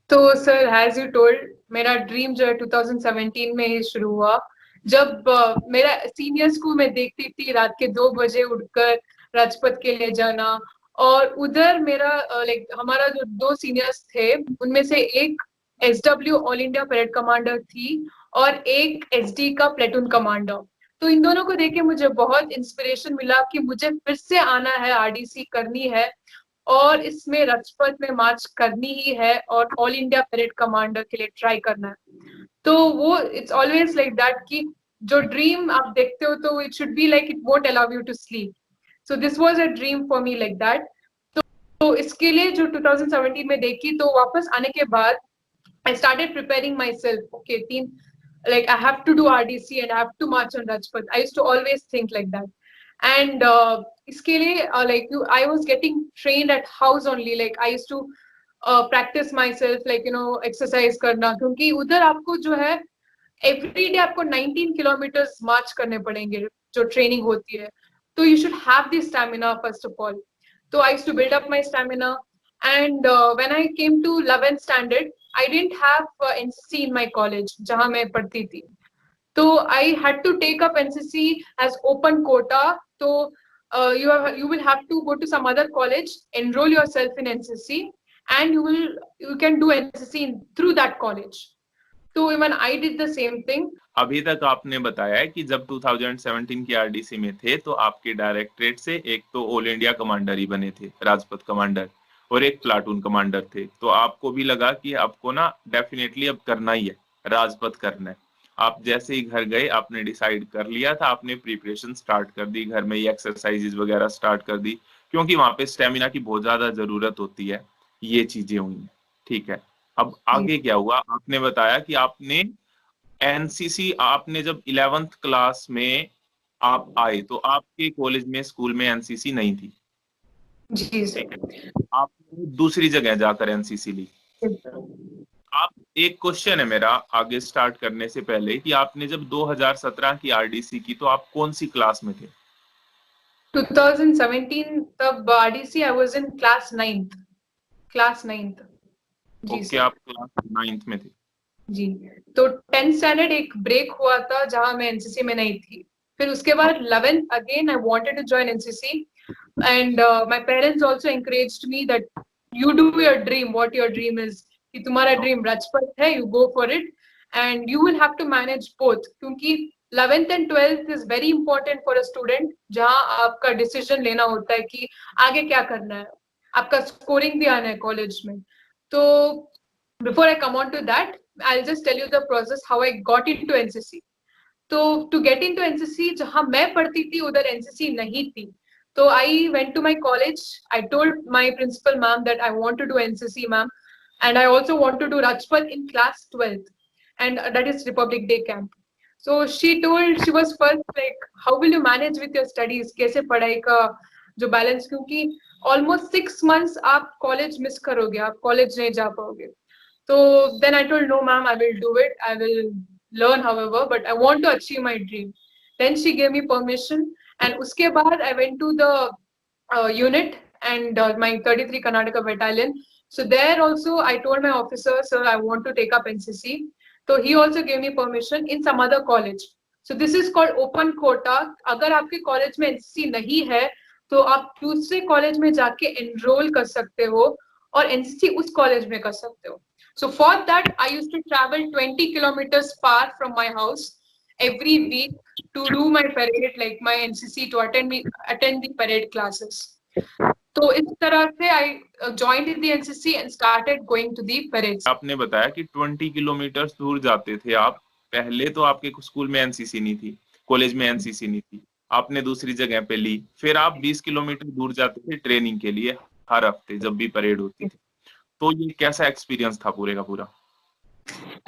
तो सर एज यू टोल्ड, मेरा ड्रीम जो है 2017 में ही शुरू हुआ, जब मेरा सीनियर स्कूल में देखती थी रात के 2 बजे उठकर राजपथ के लिए जाना। और उधर मेरा लाइक हमारा जो 2 सीनियर्स थे उनमें से एक SW all India parade commander थी और एक एसडी का प्लेटून कमांडर। तो इन दोनों को देख के मुझे बहुत इंस्पिरेशन मिला कि मुझे फिर से आना है, आरडीसी करनी है और इसमें राजपथ में मार्च करनी ही है और ऑल इंडिया परेड कमांडर के लिए ट्राई करना है। तो वो इट्स ऑलवेज लाइक दैट कि जो ड्रीम आप देखते हो तो it should be like it won't allow you to sleep. So this was a dream for me like that. तो इसके लिए जो 2017 में देखी, तो वापस आने के बाद I started preparing myself. Okay, team, like I have to do RDC and I have to march on Rajpath. I used to always think like that. And iske liye, like you, I was getting trained at house only. Like I used to practice myself, like exercise करना, क्योंकि उधर आपको जो है every day आपको 19 kilometers march करने पड़ेंगे जो ट्रेनिंग होती है। तो you should have the stamina first of all. So I used to build up my stamina. And when I came to 11th standard, I didn't have NCC in my college जहाँ मैं पढ़ती थी। तो I had to take up NCC as open quota. तो you will have to go to some other college, enroll yourself in NCC, and you can do NCC through that college. So even I did the same thing. अभी तक आपने बताया है कि जब 2017 की RDC में थे तो आपके डायरेक्टरेट से एक तो ऑल इंडिया कमांडर ही बने थे, राजपथ कमांडर, और एक प्लाटून कमांडर थे। तो आपको भी लगा कि आपको ना डेफिनेटली अब करना ही है, राजपथ करना है। आप जैसे ही घर गए आपने डिसाइड कर लिया था, आपने प्रिपरेशन स्टार्ट कर दी, घर में ही एक्सरसाइजेज वगैरह स्टार्ट कर दी, क्योंकि वहां पे स्टेमिना की बहुत ज्यादा जरूरत होती है। ये चीजें हुई हैं, ठीक है। अब आगे क्या हुआ? आपने बताया कि आपने एनसीसी, आपने जब 11th क्लास में आप आए तो आपके कॉलेज में, स्कूल में एनसीसी नहीं थी। जी सर। आपने दूसरी जगह जाकर एनसीसी ली। आप, एक क्वेश्चन है मेरा आगे स्टार्ट करने से पहले कि आपने जब 2017 की आरडीसी की तो आप कौन सी क्लास में थे? 2017 तब RDC I was in class 9th. Class 9th। जी ओके, सर। आप क्लास 9th में थे। जी। तो 10th स्टैंडर्ड एक ब्रेक हुआ था जहां मैं एनसीसी में नहीं थी। फिर उसके बाद 11th again I wanted to join NCC and my parents also encouraged me that you do your dream, what your dream is, कि तुम्हारा ड्रीम राजपथ है, you go for it and you will have to manage both, क्योंकि 11th and 12th is very important for a student, जहां आपका decision लेना होता है कि आगे क्या करना है, आपका स्कोरिंग भी आना है कॉलेज में। तो before I come on to that, I'll just tell you the process how I got into NCC. तो to get into NCC, जहाँ मैं पढ़ती थी उधर NCC नहीं थी। तो I went to my college. I told my principal ma'am that I want to do NCC, ma'am, and I also want to do Rajpath in class 12th, and that is Republic Day camp. So she was first like, how will you manage with your studies? कैसे पढ़ाई का जो balance, क्योंकि almost 6 months आप college miss करोगे, आप college नहीं जा पाओगे। So then I told, no, ma'am, I will do it. I will learn, however, but I want to achieve my dream. Then she gave me permission, and uske baad I went to the unit and my 33 Karnataka battalion. So there also I told my officer, sir, I want to take up NCC. So he also gave me permission in some other college. So this is called open quota. अगर आपके college में NCC नहीं है, तो आप दूसरे college में जाके enroll कर सकते हो और NCC उस college में कर सकते हो। So for that, I used to travel 20 kilometers far from my house every week to do my parade, like my NCC, to attend the parade classes. तो इस तरह से I joined the NCC and started going to the parades. आपने बताया कि 20 kilometre दूर जाते थे आप। पहले तो आपके स्कूल में एनसीसी नहीं थी, कॉलेज में एनसीसी नहीं थी, आपने दूसरी जगह पे ली, फिर आप 20 किलोमीटर दूर जाते थे ट्रेनिंग के लिए हर हफ्ते जब भी परेड होती थी। तो ये कैसा एक्सपीरियंस था पूरे का पूरा?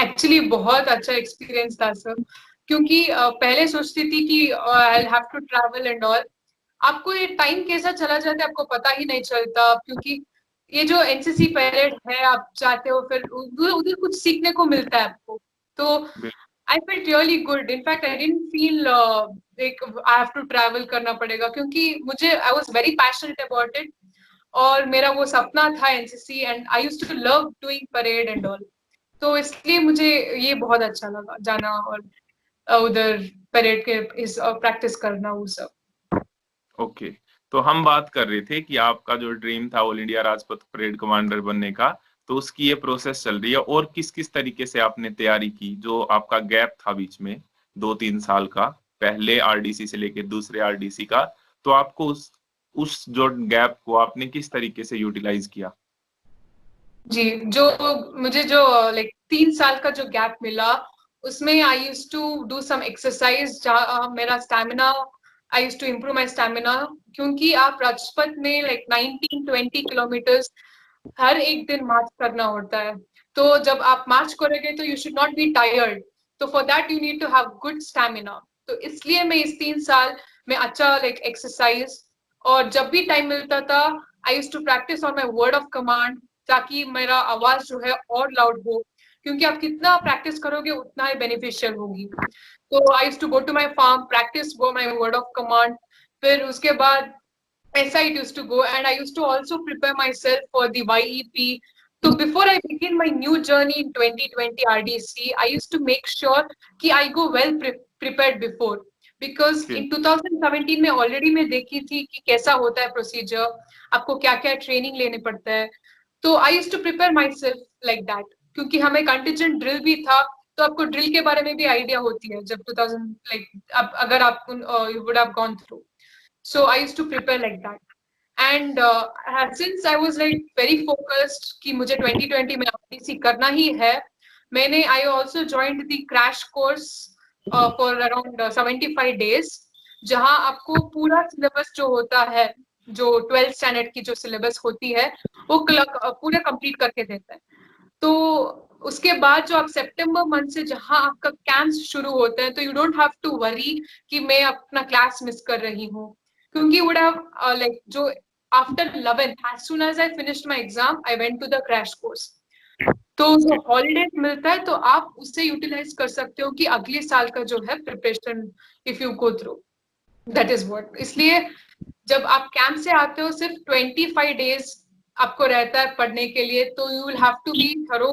एक्चुअली बहुत अच्छा एक्सपीरियंस था सर, क्योंकि पहले सोचती थी कि I have to travel and all, आपको ये टाइम कैसा चला जाता है आपको पता ही नहीं चलता, क्योंकि ये जो एनसीसी परेड है आप जाते हो, फिर उधर कुछ सीखने को मिलता है आपको। तो I felt really good, in fact I didn't feel like I have to travel करना पड़ेगा, क्योंकि मुझे I was very passionate about it और मेरा वो सपना था NCC, and I used to love doing parade and all. तो इसलिए मुझे ये बहुत अच्छा लगा जाना और उधर परेड के इस प्रैक्टिस करना वो सब। ओके, तो हम बात कर रहे थे कि आपका जो ड्रीम था all India Rajpath parade commander बनने का, तो उसकी ये प्रोसेस चल रही है और किस किस तरीके से आपने तैयारी की, जो आपका गैप था बीच में 2-3 साल का, पहले आरडीसी से लेके दूसरे आरडीसी का, तो आपको उस जो गैप को आपने किस तरीके से यूटिलाइज किया? जी, जो मुझे जो लाइक 3 साल का जो गैप मिला, उसमें I used to do some exercise, जहाँ मेरा stamina, I used to improve my stamina, क्योंकि आप राजपथ में लाइक 19-20 किलोमीटर्स हर एक दिन मार्च करना होता है। तो जब आप मार्च करोगे तो you should not be tired, तो for that you need to have good stamina. तो इसलिए मैं इस 3 साल में अच्छा लाइक एक्सरसाइज, और जब भी टाइम मिलता था I used to practise on my word of command, ताकि मेरा आवाज जो है और लाउड हो, क्योंकि आप कितना प्रैक्टिस करोगे उतना ही बेनिफिशियल होगी। तो I used to go to my farm, practise वो माय वर्ड ऑफ कमांड, फिर उसके बाद ऐसा it used to go, and I used to also prepare myself for the YEP. So before I begin my new journey in 2020 RDC, I used to make sure कि I go well prepared before, because in 2017 में already मैं देखी थी कि कैसा होता है procedure, आपको क्या क्या ट्रेनिंग लेने पड़ता है। तो I used to prepare myself like that, क्योंकि हमें contingent drill भी था, तो आपको ड्रिल के बारे में भी आइडिया होती है जब 2000 लाइक अगर आप you would have gone through. So I used to prepare like that. And since I was like very focused कि मुझे 2020 में RDC करना ही है, मैंने I also joined the crash course for around 75 days, जहाँ आपको पूरा सिलेबस जो होता है, जो 12th स्टैंडर्ड की जो सिलेबस होती है, वो पूरा कंप्लीट करके देता है। तो उसके बाद जो आप सितंबर मंथ से जहां आपका कैंप्स शुरू होते हैं, तो you don't have to worry कि मैं अपना क्लास मिस कर रही हूँ, क्योंकि वुड हैव लाइक जो after 11th, as soon as I finished my exam, I went to the crash course. तो जो हॉलीडेज मिलता है तो आप उससे यूटिलाइज कर सकते हो कि अगले साल का जो है preparation if you go through, that is what. इसलिए जब आप कैंप से आते हो सिर्फ 25 डेज आपको रहता है पढ़ने के लिए, तो you will have to be thorough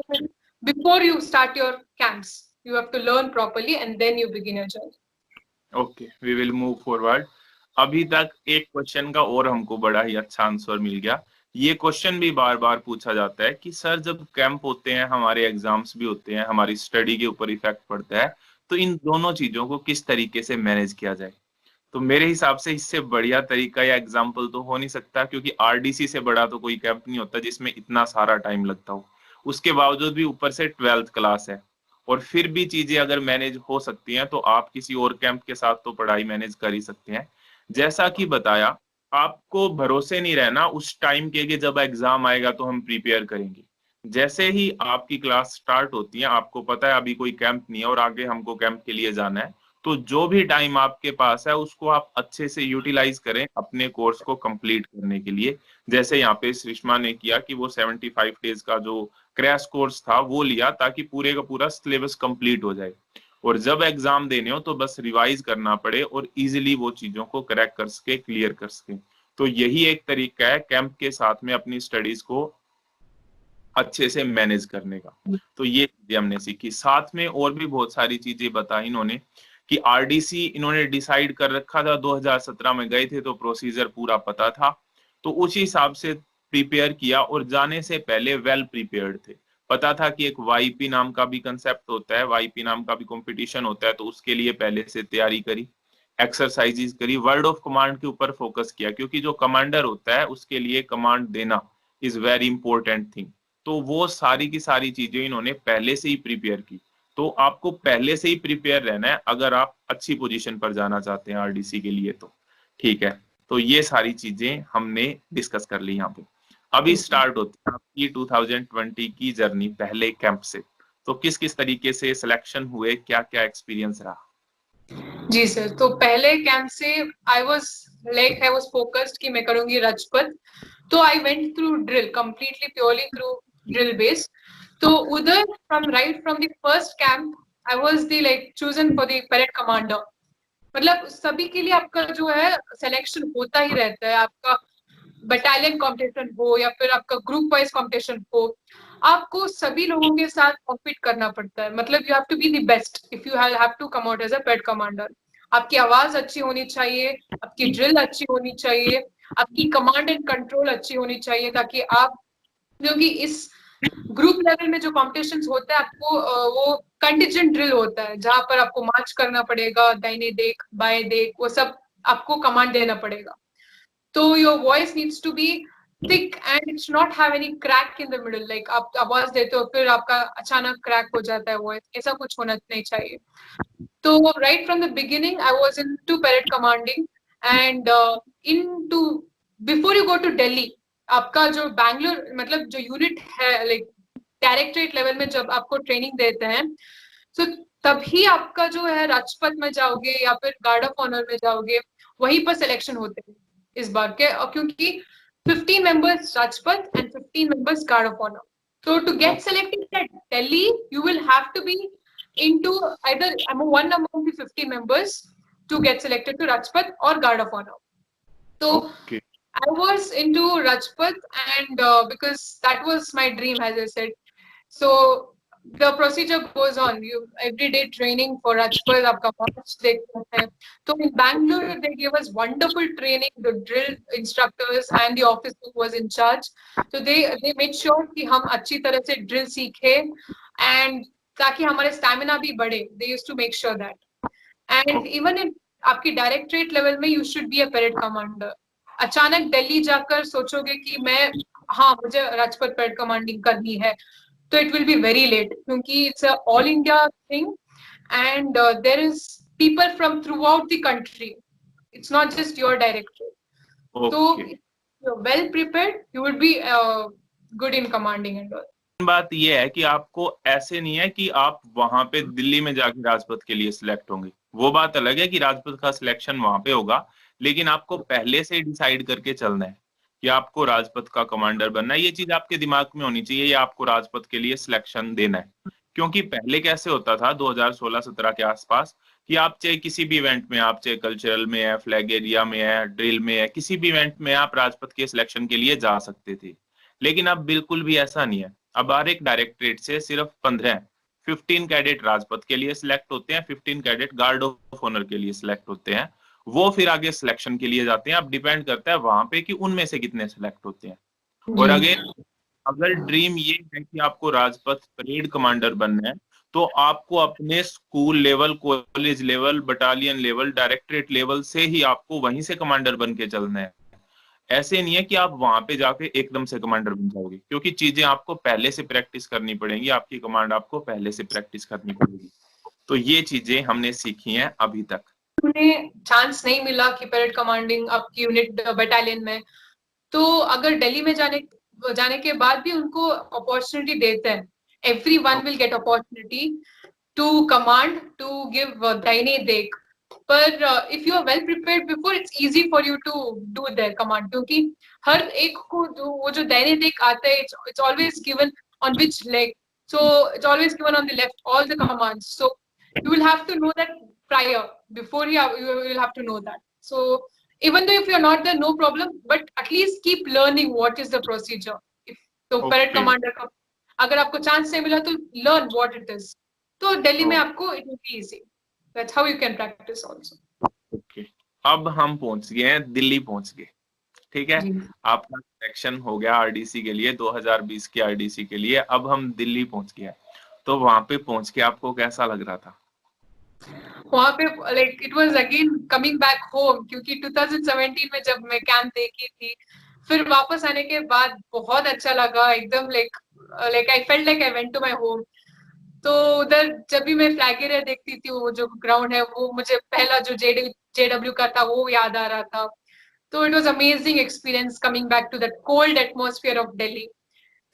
before you start your camps, you have to learn properly and then you begin your journey. Okay, we will move forward. अभी तक एक क्वेश्चन का और हमको बड़ा ही अच्छा आंसर मिल गया। ये क्वेश्चन भी बार बार पूछा जाता है कि सर जब कैंप होते हैं, हमारे एग्जाम्स भी होते हैं, हमारी स्टडी के ऊपर इफेक्ट पड़ता है, तो इन दोनों चीजों को किस तरीके से मैनेज किया जाए? तो मेरे हिसाब से इससे बढ़िया तरीका या एग्जाम्पल तो हो नहीं सकता, क्योंकि आरडीसी से बड़ा तो कोई कैंप नहीं होता जिसमें इतना सारा टाइम लगता हो। उसके बावजूद भी ऊपर से 12th क्लास है, और फिर भी चीजें अगर मैनेज हो सकती हैं, तो आप किसी और कैंप के साथ तो पढ़ाई मैनेज कर ही सकते हैं। जैसा कि बताया, आपको भरोसे नहीं रहना उस टाइम के कि जब एग्जाम आएगा तो हम प्रिपेयर करेंगे। जैसे ही आपकी क्लास स्टार्ट होती है, आपको पता है अभी कोई कैंप नहीं है और आगे हमको कैंप के लिए जाना है, तो जो भी टाइम आपके पास है उसको आप अच्छे से यूटिलाइज करें अपने कोर्स को कंप्लीट करने के लिए। जैसे यहाँ पे श्रिष्मा ने किया कि वो 75 डेज का जो क्रैश कोर्स था वो लिया, ताकि पूरे का पूरा सिलेबस कंप्लीट हो जाए, और जब एग्जाम देने हो तो बस रिवाइज करना पड़े और इजीली वो चीजों को क्रैक कर सके, क्लियर कर सके। तो यही एक तरीका है कैंप के साथ में अपनी स्टडीज को अच्छे से मैनेज करने का। तो ये चीजें हमने सीखी। साथ में और भी बहुत सारी चीजें बताई इन्होंने कि आरडीसी इन्होंने डिसाइड कर रखा था, 2017 में गए थे तो प्रोसीजर पूरा पता था, तो उसी हिसाब से प्रिपेयर किया और जाने से पहले वेल प्रिपेयर्ड थे। पता था कि एक वाईपी नाम का भी कंसेप्ट होता है, वाईपी नाम का भी कंपटीशन होता है, तो उसके लिए पहले से तैयारी करी, एक्सरसाइजेस करी, वर्ड ऑफ कमांड के ऊपर फोकस किया, क्योंकि जो कमांडर होता है उसके लिए कमांड देना इज वेरी इंपॉर्टेंट थिंग। तो वो सारी की सारी चीजें इन्होंने पहले से ही प्रिपेयर की। तो आपको पहले से ही प्रिपेयर रहना है अगर आप अच्छी पोजीशन पर जाना चाहते हैं आरडीसी के लिए। तो ठीक है, तो ये सारी चीजें हमने डिस्कस कर ली यहाँ पे। अभी स्टार्ट होती है आपकी 2020 की जर्नी पहले कैंप से। तो किस किस तरीके से सिलेक्शन हुए, क्या क्या एक्सपीरियंस रहा? जी सर, तो पहले कैंप से आई वाज फोकस्ड कि मैं करूंगी राजपथ। तो I went through drill, completely purely through drill base. तो उधर from the first camp I was the like chosen for the parade commander. मतलब सभी के लिए आपका जो है सिलेक्शन होता ही रहता है, आपका बटालियन कॉम्पिटिशन हो या फिर आपका ग्रुप वाइज कॉम्पिटिशन हो, आपको सभी लोगों के साथ कॉम्पीट करना पड़ता है। मतलब you have to be the best if you have to come out as a parade commander. आपकी आवाज अच्छी होनी चाहिए, आपकी ड्रिल अच्छी होनी चाहिए, आपकी कमांड एंड कंट्रोल अच्छी होनी चाहिए, ताकि आप, क्योंकि इस ग्रुप लेवल में जो कॉम्पिटिशन होता है आपको वो कंटिजेंट ड्रिल होता है, जहां पर आपको मार्च करना पड़ेगा, दाहिने देख बाएं देख, वो सब आपको कमांड देना पड़ेगा। तो your voice needs to be thick and it's not have any crack in the middle. Like आप आवाज देते हो फिर आपका अचानक क्रैक हो जाता है वॉइस, ऐसा कुछ होना नहीं चाहिए। तो right from the beginning I was into parade commanding and into before you go to Delhi, आपका जो बैंगलोर मतलब जो यूनिट है लाइक डायरेक्टरेट लेवल में जब आपको ट्रेनिंग देते हैं, तो तभी आपका जो है राजपथ में जाओगे या फिर गार्ड ऑफ ऑनर में जाओगे, वहीं पर सिलेक्शन होते हैं इस बार के। क्योंकि 15 members Rajpath and 15 members Guard of Honor. So to get selected at Delhi, you will have to be into either one among the 50 members to get selected to Rajpath or Guard of Honor. So Okay. I was into Rajpath and because that was my dream, as I said. So the procedure goes on. You everyday training for Rajpath, आपका march देखते हैं। So in Bangalore they gave us wonderful training. The drill instructors and the officer who was in charge. So they made sure कि हम अच्छी तरह से drill सीखे and ताकि हमारे stamina भी बढ़े. They used to make sure that. And even in आपकी डायरेक्टरेट लेवल में you should be a parade commander. अचानक दिल्ली जाकर सोचोगे कि मैं हाँ मुझे राजपथ पैरेड कमांडिंग करनी है, तो it will be very late क्योंकि it's a all India thing and there is people from throughout the country. It's not just your directorate. So Okay. if you're well prepared, you would be good in commanding and all. बात यह है कि आपको ऐसे नहीं है कि आप वहां पे दिल्ली में जाके राजपथ के लिए सिलेक्ट होंगे। वो बात अलग है कि राजपथ का सिलेक्शन वहां पे होगा, लेकिन आपको पहले से डिसाइड करके चलना है कि आपको राजपथ का कमांडर बनना है। ये चीज आपके दिमाग में होनी चाहिए, या आपको राजपथ के लिए सिलेक्शन देना है। क्योंकि पहले कैसे होता था 2016-17 के आसपास कि आप चाहे किसी भी इवेंट में, आप चाहे कल्चरल में है, फ्लैग एरिया में है, ड्रिल में है, किसी भी इवेंट में आप राजपथ के सिलेक्शन के लिए जा सकते थे। लेकिन अब बिल्कुल भी ऐसा नहीं है। अब हर एक डायरेक्टरेट से सिर्फ 15 कैडेट राजपथ के लिए सिलेक्ट होते हैं, 15 कैडेट गार्ड ऑफ ऑनर के लिए सिलेक्ट होते हैं। वो फिर आगे सिलेक्शन के लिए जाते हैं। अब डिपेंड करता है वहां पे कि उनमें से कितने सिलेक्ट होते हैं। और अगर ड्रीम ये है कि आपको राजपथ परेड कमांडर बनना है, तो आपको अपने school level, college level, battalion level, directorate level से ही आपको वहीं से कमांडर बन के चलना है। ऐसे नहीं है कि आप वहां पे जाके एकदम से कमांडर बन जाओगे, क्योंकि चीजें आपको पहले से प्रैक्टिस करनी पड़ेंगी, आपकी कमांड आपको पहले से प्रैक्टिस करनी पड़ेगी। तो ये चीजें हमने सीखी हैं अभी तक। उन्हें चांस नहीं मिला कि पैरेड कमांडिंग आपकी यूनिट बटालियन में, तो अगर दिल्ली में जाने के बाद भी उनको अपॉर्चुनिटी देते हैं। Everyone will get opportunity to command, to give दाहिने देख। पर if you are well prepared before, it's easy for you to do their command, क्योंकि हर एक को वो जो दाहिने देख आता है, it's always given on which leg, so it's always given on the left, all the commands. So you will have to know that prior, before you will have to know that. So even though if you're not there, no problem, but at least keep learning what is the procedure. If तो parade commander का अगर आपको chance नहीं मिला तो learn what it is. तो दिल्ली में आपको it will be easy. That's how you can practice also. Okay. अब हम पहुंच गए हैं, दिल्ली पहुंच गए। ठीक है, जी। आपका सिलेक्शन हो गया आरडीसी के लिए, 2020 की आरडीसी के लिए। अब हम दिल्ली पहुंच गए, तो वहां पे पहुंच के आपको कैसा लग रहा था? वहां पे like it was again coming back home, क्योंकि 2017 में जब मैं कैंप देखी थी, फिर वापस आने के बाद बहुत अच्छा लगा एकदम। Like I felt like I went to my home. तो उधर जब भी मैं फ्लैग एरिया देखती थी, वो जो ग्राउंड है, वो मुझे पहला जो जेडब्ल्यू का था वो याद आ रहा था। तो it was amazing experience coming back to that cold atmosphere of Delhi.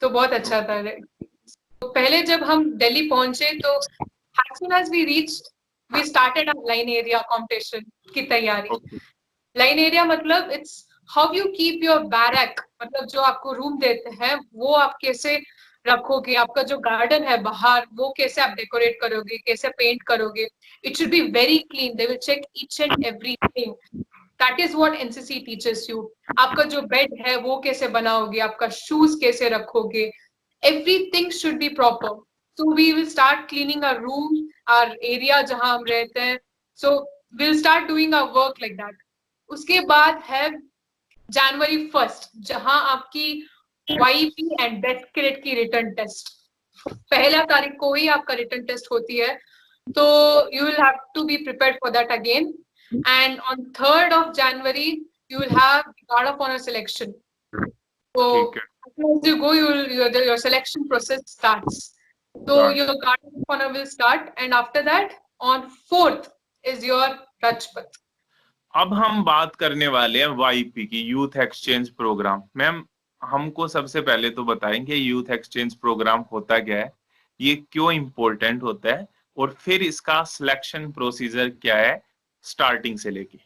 तो बहुत अच्छा था। तो पहले जब हम दिल्ली पहुंचे, तो as soon as we reached, we started our line area competition की तैयारी। ओके, लाइन एरिया मतलब it's how you keep your barrack, मतलब जो आपको रूम देते हैं वो आप कैसे रखोगे, आपका जो गार्डन है बाहर वो कैसे आप डेकोरेट करोगे, कैसे पेंट करोगे। It should be very clean, they will check each and everything. That is what NCC teachers you. आपका जो बेड है वो कैसे बनाओगे, आपका शूज कैसे रखोगे, everything should be proper. So we will start cleaning our room, our area जहां हम रहते हैं। So we'll start doing our work like that. उसके बाद है January 1st, जहां आपकी YP एंड बेस्ट कैडेट की रिटर्न टेस्ट, पहला तारीख को ही आपका रिटर्न टेस्ट होती है। तो you will have to be prepared for that again. And on 3rd of January, you will have Guard of Honor selection. So ठीक है, as you go, your selection process starts. So Start. your Guard of Honor will start, and after that, on 4th is your Rajpath. अब हम बात करने वाले हैं YP की, youth exchange programme. Ma'am, हमको सबसे पहले तो बताएंगे यूथ एक्सचेंज प्रोग्राम होता क्या है, ये क्यों इम्पोर्टेंट होता है, और फिर इसका सिलेक्शन प्रोसीजर क्या है स्टार्टिंग से लेके,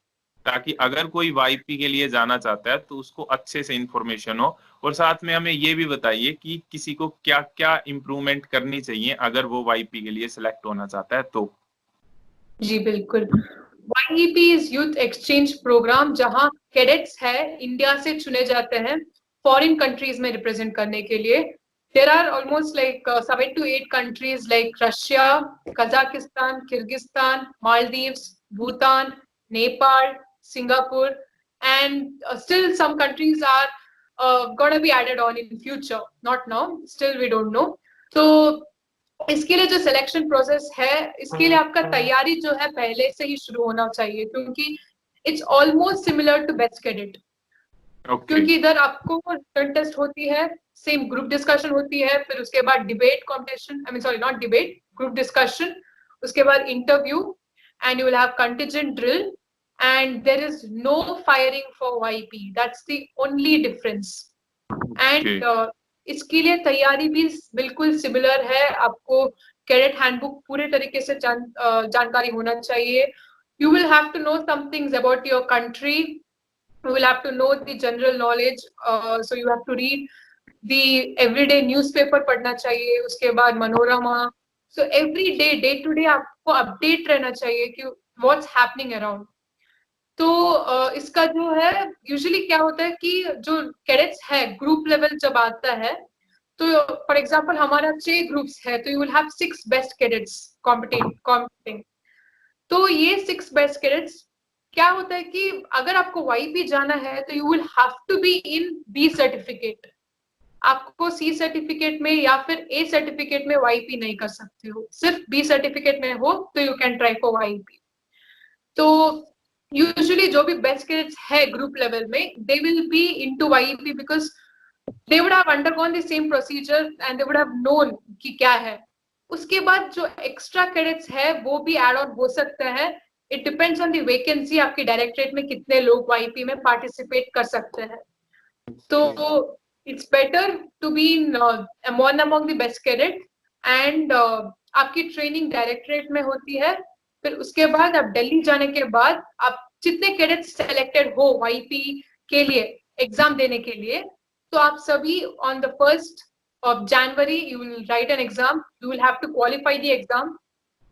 ताकि अगर कोई वाईपी के लिए जाना चाहता है तो उसको अच्छे से इंफॉर्मेशन हो। और साथ में हमें ये भी बताइए कि किसी को क्या क्या इम्प्रूवमेंट करनी चाहिए अगर वो वाईपी के लिए सिलेक्ट होना चाहता है तो। जी बिल्कुल। YEP is youth exchange programme, जहां कैडेट्स है इंडिया से चुने जाते हैं फॉरेन कंट्रीज में रिप्रेजेंट करने के लिए। There are almost like 7 to 8 countries like Russia, Kazakhstan, Kyrgyzstan, Maldives, Bhutan, Nepal, Singapore, and still some countries are going to be added on in future. Not now, still we don't know. So इसके लिए जो selection process है, इसके लिए आपका तैयारी जो है पहले से ही शुरू होना चाहिए, क्योंकि it's almost similar to best cadet. क्योंकि इधर आपको रिटन टेस्ट होती है, सेम ग्रुप डिस्कशन होती है, फिर उसके बाद debate competition, I mean sorry not debate, group discussion, उसके बाद interview, and you will have contingent drill, and there is no firing for YP. That's the only difference. And इसके लिए तैयारी भी बिल्कुल सिमिलर है। आपको कैडेट हैंडबुक पूरे तरीके से जानकारी होना चाहिए। You will have to know some things about your country, you will have to know the general knowledge, so you have to read the everyday newspaper पढ़ना चाहिए, उसके बाद Manorama. So every day to day आपको update रहना चाहिए कि what's happening around. तो इसका जो है यूजुअली क्या होता है कि जो कैडेट्स है ग्रुप लेवल जब आता है, तो फॉर एग्जांपल हमारा 6 ग्रुप्स है, तो you will have 6 best cadets competing. तो ये 6 बेस्ट कैडेट्स क्या होता है कि अगर आपको वाईपी जाना है तो you will have to be in B certificate. आपको सी सर्टिफिकेट में या फिर ए सर्टिफिकेट में वाईपी नहीं कर सकते हो, सिर्फ बी सर्टिफिकेट में हो तो you can try for YP. तो यूजुअली जो भी बेस्ट कैडेट्स है ग्रुप लेवल में, they will be into YP because they would have undergone the same procedure and they would have known कि क्या है। उसके बाद जो एक्स्ट्रा कैडेट्स है वो भी एड ऑन हो सकता है। It depends on the vacancy, आपके डायरेक्टरेट में कितने लोग वाईपी में पार्टिसिपेट कर सकते हैं। तो it's better to be one among the best cadet, and आपकी ट्रेनिंग डायरेक्टरेट में होती है। फिर उसके बाद आप दिल्ली जाने के बाद आप जितने कैडेट्स सेलेक्टेड हो वाईपी के लिए एग्जाम देने के लिए, तो आप सभी on the 1st of January you will write an exam, you will have to qualify the exam,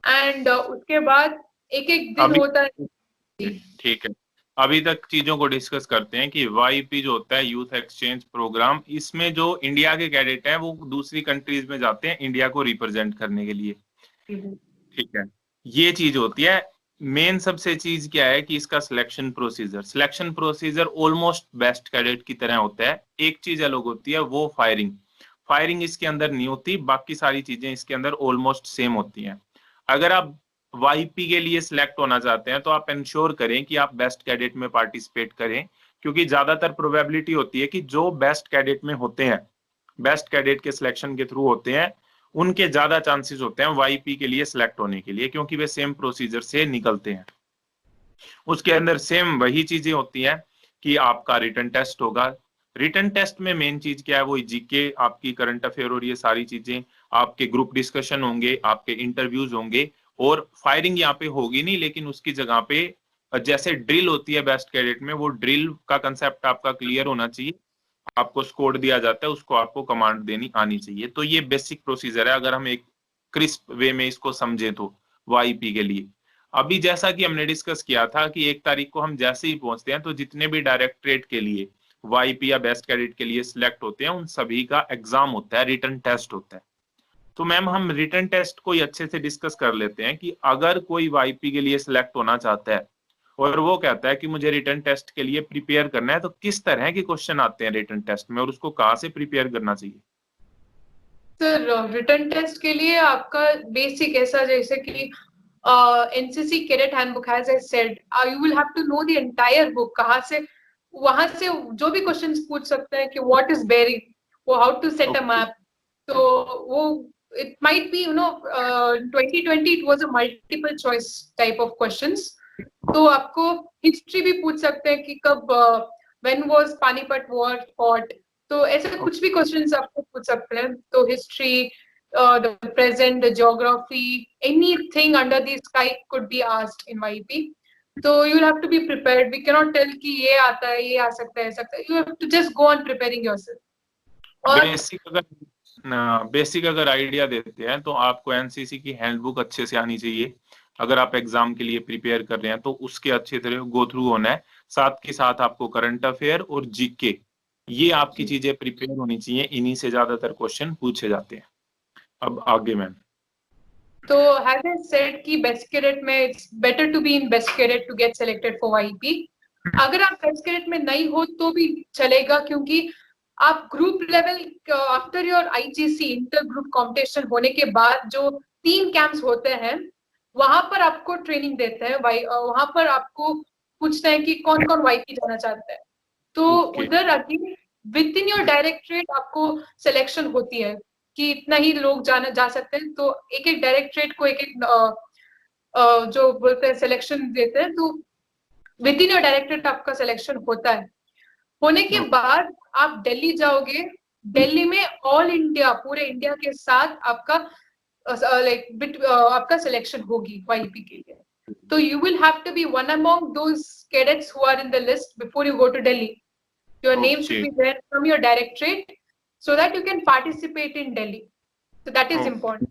and उसके बाद एक दिन होता है। ठीक है, अभी तक चीजों को डिस्कस करते हैं कि वाईपी जो होता है यूथ एक्सचेंज प्रोग्राम, इसमें जो इंडिया के कैडेट हैं वो दूसरी कंट्रीज में जाते हैं इंडिया को रिप्रेजेंट करने के लिए। ठीक है, ये चीज होती है। मेन सबसे चीज क्या है कि इसका selection procedure almost best cadet की तरह होता है। एक चीज अलग होती है, वो फायरिंग इसके अंदर नहीं होती, बाकी सारी चीजें इसके अंदर ऑलमोस्ट सेम होती हैं। अगर आप वाईपी के लिए सिलेक्ट होना चाहते हैं तो आप इंश्योर करें कि आप बेस्ट कैडेट में पार्टिसिपेट करें, क्योंकि ज्यादातर प्रोबेबिलिटी होती है कि जो बेस्ट कैडेट में होते हैं, बेस्ट कैडेट के सिलेक्शन के थ्रू होते हैं, उनके ज्यादा चांसेस होते हैं वाईपी के लिए सिलेक्ट होने के लिए, क्योंकि वे सेम प्रोसीजर से निकलते हैं। उसके अंदर सेम वही चीजें होती हैं कि आपका रिटन टेस्ट होगा। रिटन टेस्ट में मेन चीज क्या है, वो जीके, आपकी करंट अफेयर और ये सारी चीजें, आपके ग्रुप डिस्कशन होंगे, आपके इंटरव्यूज होंगे, और फायरिंग यहाँ पे होगी नहीं, लेकिन उसकी जगह पे जैसे ड्रिल होती है बेस्ट कैडेट में, वो ड्रिल का कंसेप्ट आपका क्लियर होना चाहिए। आपको स्कोर दिया जाता है, उसको आपको कमांड देनी आनी चाहिए। तो ये बेसिक प्रोसीजर है, अगर हम एक क्रिस्प वे में इसको समझे तो वाईपी के लिए। अभी जैसा कि हमने डिस्कस किया था कि 1 तारीख को हम जैसे ही पहुंचते हैं, तो जितने भी डायरेक्टरेट के लिए वाईपी या बेस्ट कैडेट के लिए सिलेक्ट होते हैं, उन सभी का एग्जाम होता है, रिटन टेस्ट होता है। तो मैम हम रिटन टेस्ट को अच्छे से डिस्कस कर लेते हैं कि अगर कोई वाईपी के लिए सिलेक्ट होना चाहता है और वो कहता है कि मुझे रिटन टेस्ट के लिए प्रिपेयर करना है, तो किस तरह के क्वेश्चन आते हैं रिटन टेस्ट में और उसको कहाँ से प्रिपेयर करना चाहिए? सर रिटन टेस्ट के लिए आपका बेसिक ऐसा, जैसे कि NCC cadet handbook has I said, you will have to know the entire book. कहाँ से, वहां से जो भी क्वेश्चंस पूछ सकते हैं कि व्हाट इज बेरिंग, वो how to set a map. तो वो it might be 2020 it was a multiple choice type of questions. तो आपको हिस्ट्री भी पूछ सकते हैं कि कब when was Panipat war fought. तो ऐसे कुछ भी क्वेश्चंस आपको पूछ सकते हैं। तो history, the present, the geography, anything under the sky could be asked in YP. तो you will have to be prepared. We can not tell कि ये आता है, ये आ सकता है, ऐसा। You have to just go on preparing yourself. और बेसिक अगर आइडिया देते हैं तो आपको एनसीसी की हैंडबुक अच्छे से आनी चाहिए। अगर आप एग्जाम के लिए प्रिपेयर कर रहे हैं तो उसके अच्छे तरह गो थ्रू होना है। साथ के साथ आपको करंट अफेयर और जीके, ये आपकी चीजें प्रिपेयर होनी चाहिए। इन्हीं से ज्यादातर क्वेश्चन पूछे जाते हैं। अब आगे मैम। तो हैव आई सेड कि बेस्ट कैडेट में it's better to be in best cadet to get selected for YP. अगर आप बेस्ट कैडेट में नहीं हो तो भी चलेगा, क्योंकि आप group level after your IGC inter group competition होने के बाद जो 3 कैंप्स होते हैं, वहां पर आपको ट्रेनिंग देते हैं। वहां पर आपको पूछते हैं कि कौन कौन वाईपी जाना चाहता है। तो उधर again with in your directorate आपको सिलेक्शन होती है कि इतना ही लोग जा सकते हैं। तो एक एक डायरेक्टरेट को एक एक जो बोलते हैं सिलेक्शन देते हैं। तो विद इन योर डायरेक्टरेट आपका सिलेक्शन होता है। होने के बाद आप दिल्ली जाओगे। दिल्ली में ऑल इंडिया, पूरे इंडिया के साथ आपका आपका सिलेक्शन होगी वाईपी के लिए। तो you will have to be one among those cadets who are in the list before you go to Delhi. Your name should be there from your directorate so that you can participate in Delhi. So that is important.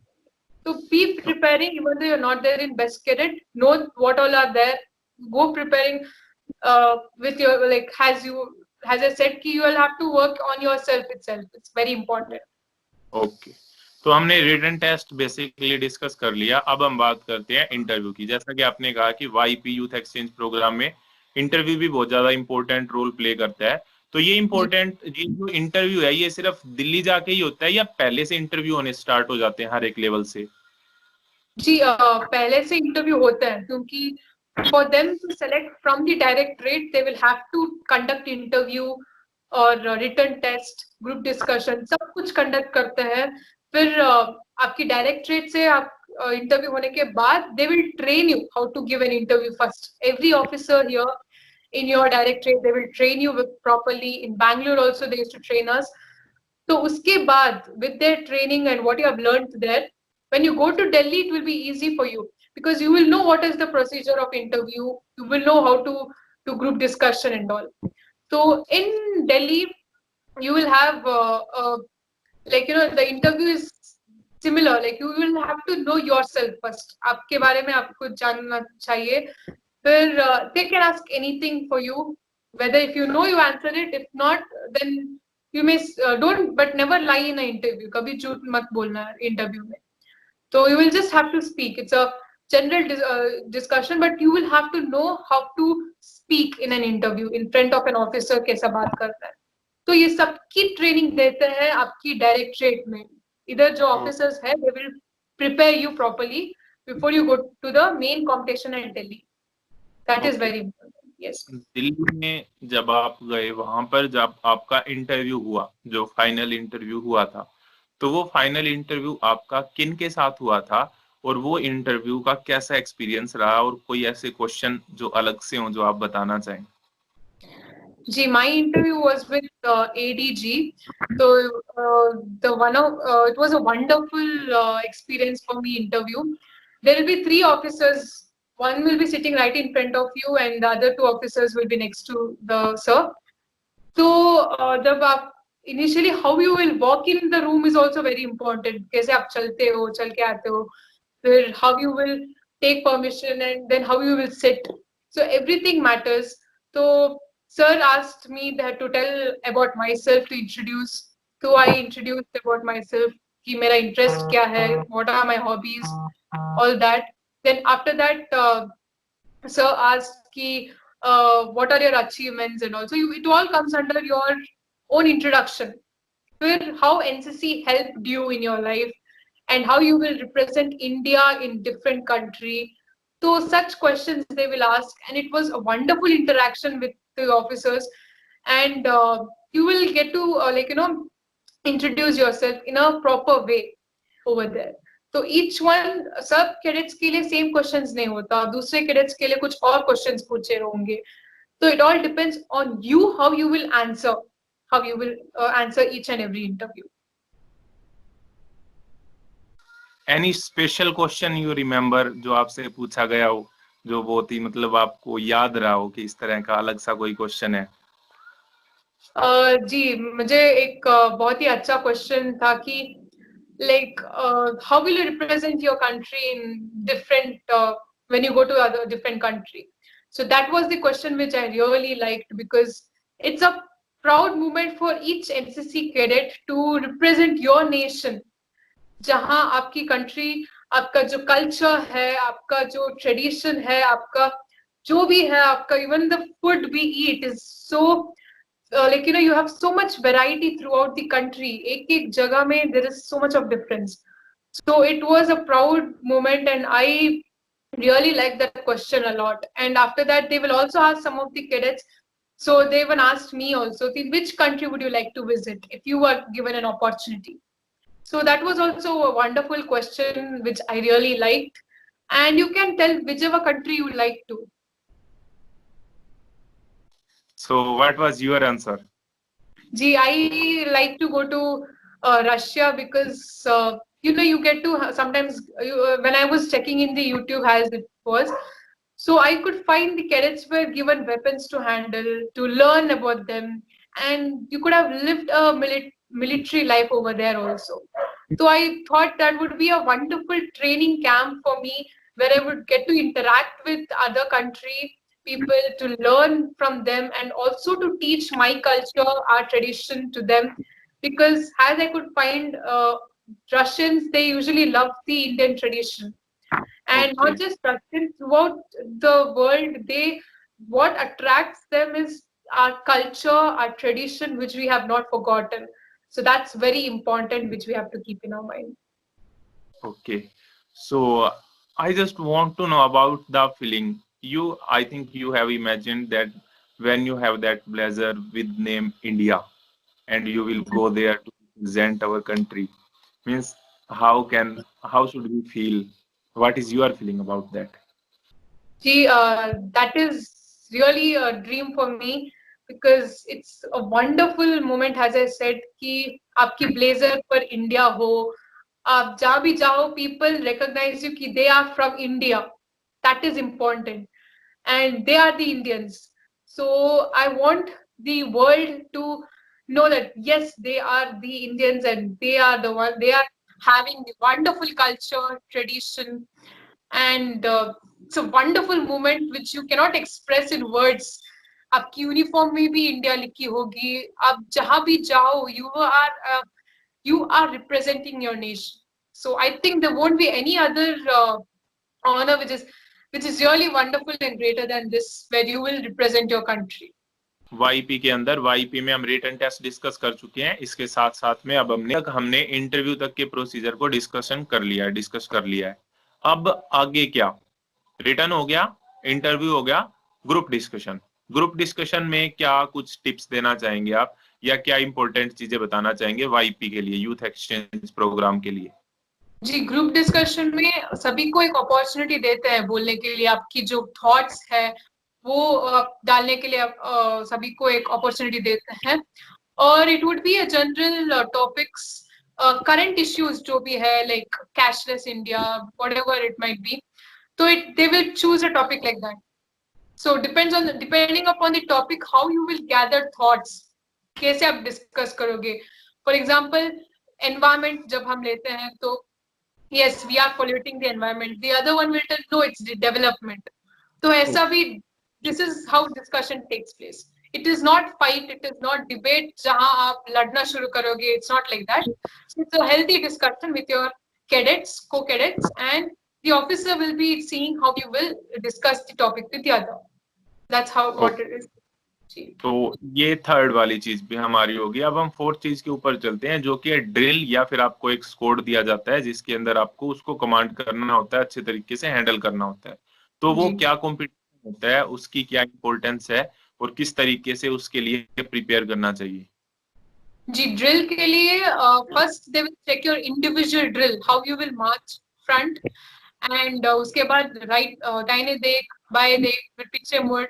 So be preparing even though you're not there in best cadet. Know what all are there. Go preparing with your, like, as I said, you will have to work on yourself itself. It's very important. Okay. तो हमने written test basically discuss कर लिया। अब हम बात करते हैं interview की। जैसा कि आपने कहा कि वाईपी यूथ एक्सचेंज प्रोग्राम में इंटरव्यू भी बहुत ज्यादा इंपॉर्टेंट रोल प्ले करता है। तो ये जो इंटरव्यू है, ये सिर्फ दिल्ली जाके ही होता है या पहले से इंटरव्यू होने स्टार्ट हो जाते हैं हर एक लेवल से? जी पहले से इंटरव्यू होता है, क्योंकि for them to select from the directorate they will have to conduct interview और written test, group discussion, सब कुछ conduct करते हैं। फिर आपकी डायरेक्टरेट से आप इंटरव्यू होने के बाद they will train you how to give an interview first. Every officer here in your directorate they will train you properly. In Bangalore also they used to train us. तो उसके बाद with their training and what you have learned there, when you go to Delhi it will be easy for you because you will know what is the procedure of interview. You will know how to do group discussion and all. So in Delhi you will have like, you know, the interview is similar. Like you will have to know yourself first. आपके बारे में आपको जानना चाहिए। फिर they can ask anything for you. Whether if you know you answer it, if not then you may don't, but never lie in an interview. कभी झूठ मत बोलना इंटरव्यू में। So you will just have to speak. It's a discussion, but you will have to know how to speak in an interview in front of an officer, कैसा बात करना है. तो ये सबकी ट्रेनिंग देते हैं आपकी डायरेक्टरेट में. इधर जो ऑफिसर्स है they will prepare you properly before you go to the main competition at Delhi. That is very important. Yes. Delhi में जब आप गए वहां पर जब आपका इंटरव्यू हुआ, जो फाइनल इंटरव्यू हुआ था, तो वो फाइनल इंटरव्यू आपका किन के साथ हुआ था और वो इंटरव्यू का कैसा एक्सपीरियंस रहा, और कोई ऐसे क्वेश्चन जो अलग से हो जो आप बताना चाहें? जी, my interview was with ADG. So it was a wonderful experience for me interview. There will be 3 officers. One will be sitting right in front of you, and the other 2 officers will be next to the sir. So जब आप initially how you will walk in the room is also very important. कैसे आप चलते हो, चल के आते हो, फिर how you will take permission, and then how you will sit. So everything matters. So sir asked me that to tell about myself, to introduce. So I introduced about myself, कि मेरा interest क्या है, what are my hobbies, all that. Then after that, sir asked कि what are your achievements and all. So it all comes under your own introduction. Then how NCC helped you in your life and how you will represent India in different country. So such questions they will ask, and it was a wonderful interaction with the officers, and you will get to introduce yourself in a proper way over there. तो each one सब cadets के लिए same questions नहीं होता, दूसरे cadets के लिए कुछ और क्वेश्चंस पूछे होंगे. So it all depends on you how you will answer each and every interview. Any special question you remember जो आपसे पूछा गया हो, जो बहुत ही मतलब आपको याद रहा हो कि इस तरह का अलग सा कोई क्वेश्चन है? जी, मुझे एक बहुत ही अच्छा क्वेश्चन था कि like how will you represent your country in different when you go to other different country. So that was the question which I really liked, because it's a proud moment for each NCC cadet to represent your nation, जहां आपकी country, आपका जो culture है, आपका जो tradition है, आपका जो भी है, आपका even the food we eat is so you have so much variety throughout the country. एक जगह में there is so much of difference. So it was a proud moment, and I really liked that question a lot. And after that, they will also ask some of the cadets. So they even asked me also, which country would you like to visit if you were given an opportunity? So that was also a wonderful question, which I really liked. And you can tell whichever country you would like to. So what was your answer? Gee, I like to go to Russia because you get to sometimes when I was checking in the YouTube as it was, so I could find the cadets were given weapons to handle, to learn about them, and you could have lived a military life over there also. So I thought that would be a wonderful training camp for me, where I would get to interact with other country people, to learn from them, and also to teach my culture, our tradition to them. Because as I could find, Russians, they usually love the Indian tradition. And not just Russians, throughout the world, what attracts them is our culture, our tradition, which we have not forgotten. So that's very important, which we have to keep in our mind. Okay. So I just want to know about the feeling. I think you have imagined that when you have that blazer with name India and you will go there to represent our country, means how should we feel? What is your feeling about that? Gee, that is really a dream for me, because it's a wonderful moment, as I said, कि आपकी blazer पर India हो, आप जहाँ भी जाओ, people recognize you कि they are from India. That is important, and they are the Indians. So I want the world to know that yes, they are the Indians, and they are the one. They are having the wonderful culture, tradition, and it's a wonderful moment which you cannot express in words. आपकी uniform में भी India लिखी होगी, आप जहां भी जाओ, you are representing your nation. So I think there won't be any other honor which is really wonderful and greater than this, where you will represent your country. YP के अंदर, वाईपी में हम रिटन टेस्ट डिस्कस कर चुके हैं। इसके साथ साथ में अब हमने इंटरव्यू तक के प्रोसीजर को डिस्कस कर लिया है। अब आगे क्या, रिटन हो गया, इंटरव्यू हो गया, ग्रुप डिस्कशन में क्या कुछ टिप्स देना चाहेंगे आप, या क्या इंपॉर्टेंट चीजें बताना चाहेंगे वाईपी के लिए, यूथ एक्सचेंज प्रोग्राम के लिए? जी, ग्रुप डिस्कशन में सभी को एक अपॉर्चुनिटी देते हैं बोलने के लिए, आपकी जो थॉट्स है वो डालने के लिए सभी को एक अपॉर्चुनिटी देते हैं। और it would be a general topics, current issues जो भी है, like cashless India, whatever it might B, तो they will choose a topic like that. So depending upon the topic, how you will gather thoughts, कैसे आप discuss करोगे। For example environment जब हम लेते हैं तो yes, we are polluting the environment, the other one will tell no, it's the development. तो ऐसा भी, this is how discussion takes place. It is not fight, it is not debate जहां आप लड़ना शुरू करोगे, it's not like that. So it's a healthy discussion with your cadets, co-cadets, and the officer will be seeing how you will discuss the topic with the other. That's how what it is. तो ये third वाली चीज भी हमारी होगी। अब हम fourth चीज के ऊपर चलते हैं, जो कि है ड्रिल, या फिर आपको एक स्क्वाड दिया जाता है जिसके अंदर आपको उसको कमांड करना होता है, अच्छे तरीके से हैंडल करना होता है। तो वो क्या कॉम्पिटिशन होता है, उसकी क्या इंपॉर्टेंस है, और किस तरीके से उसके लिए प्रिपेयर करना चाहिए? जी, ड्रिल के लिए first they will check your individual drill, how you will march front, and उसके बाद राइट दाहिने देख, बाएं देख, फिर पीछे मुड़,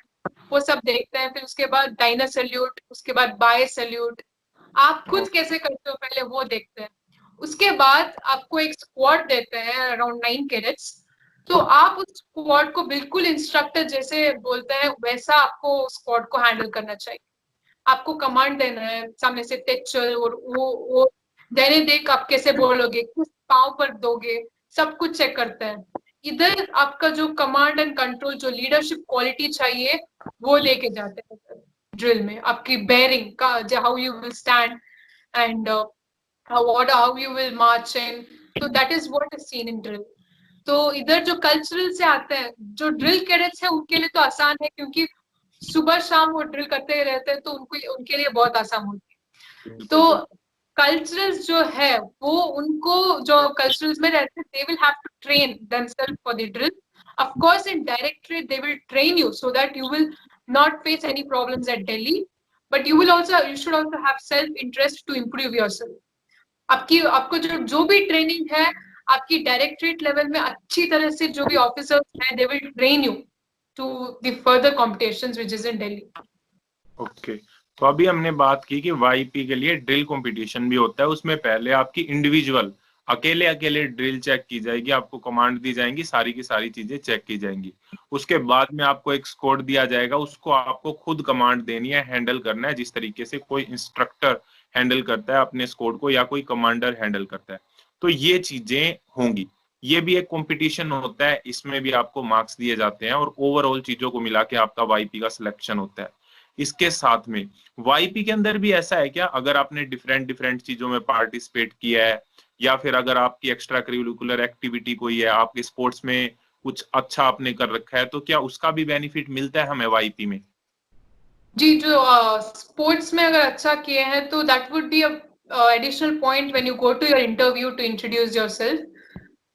वो सब देखते हैं। फिर उसके बाद दाहिना सैल्यूट, उसके बाद बाएं सैल्यूट, आप खुद कैसे करते हो पहले वो देखते हैं। उसके बाद आपको एक स्क्वाड देते हैं अराउंड 9 कैडेट्स, तो आप उस स्क्वाड को बिल्कुल इंस्ट्रक्टर जैसे बोलते हैं वैसा आपको स्क्वाड को हैंडल करना चाहिए। आपको कमांड देना है सामने से, तेज चल, और वो देने देख आप कैसे बोलोगे, किस पाँव पर दोगे, सब कुछ चेक करते हैं। इधर आपका जो कमांड एंड कंट्रोल, जो लीडरशिप क्वालिटी चाहिए वो लेके जाते हैं ड्रिल में। आपकी बेयरिंग का, how you will stand and how you will march in, तो that is what is seen in drill. तो इधर जो कल्चरल से आते हैं, जो ड्रिल कैडेट्स है उनके लिए तो आसान है, क्योंकि सुबह शाम वो ड्रिल करते रहते हैं, तो उनके लिए बहुत आसान होती है। तो कल्चरल्स जो है वो, उनको जो कल्चरल्स में रहते हैं, they will have to train themselves for the drill. Of course, in directorate they will train you so that you will not face any problems at Delhi, but you should also have self interest to improve yourself. आपको जो भी training है आपकी directorate level में, अच्छी तरह से जो भी ऑफिसर्स हैं, they will train you to the further competitions which is in Delhi. Okay. तो अभी हमने बात की कि वाईपी के लिए ड्रिल कंपटीशन भी होता है। उसमें पहले आपकी इंडिविजुअल अकेले ड्रिल चेक की जाएगी, आपको कमांड दी जाएंगी, सारी की सारी चीजें चेक की जाएंगी। उसके बाद में आपको एक स्क्वाड दिया जाएगा, उसको आपको खुद कमांड देनी है, हैंडल करना है, जिस तरीके से कोई इंस्ट्रक्टर हैंडल करता है अपने स्क्वाड को, या कोई कमांडर हैंडल करता है। तो ये चीजें होंगी। ये भी एक कंपटीशन होता है, इसमें भी आपको मार्क्स दिए जाते हैं, और ओवरऑल चीजों को मिला के आपका वाईपी का सिलेक्शन होता है। इसके साथ में वाईपी के अंदर भी ऐसा है क्या, अगर आपने डिफरेंट चीजों में पार्टिसिपेट किया है, या फिर अगर आपकी एक्स्ट्रा करिकुलर एक्टिविटी कोई है, आपके स्पोर्ट्स में कुछ अच्छा आपने कर रखा है, तो क्या उसका भी बेनिफिट मिलता है हमें वाईपी में? जी, जो स्पोर्ट्स में अगर अच्छा किए हैं तो that would be additional point when you go to your interview to introduce yourself.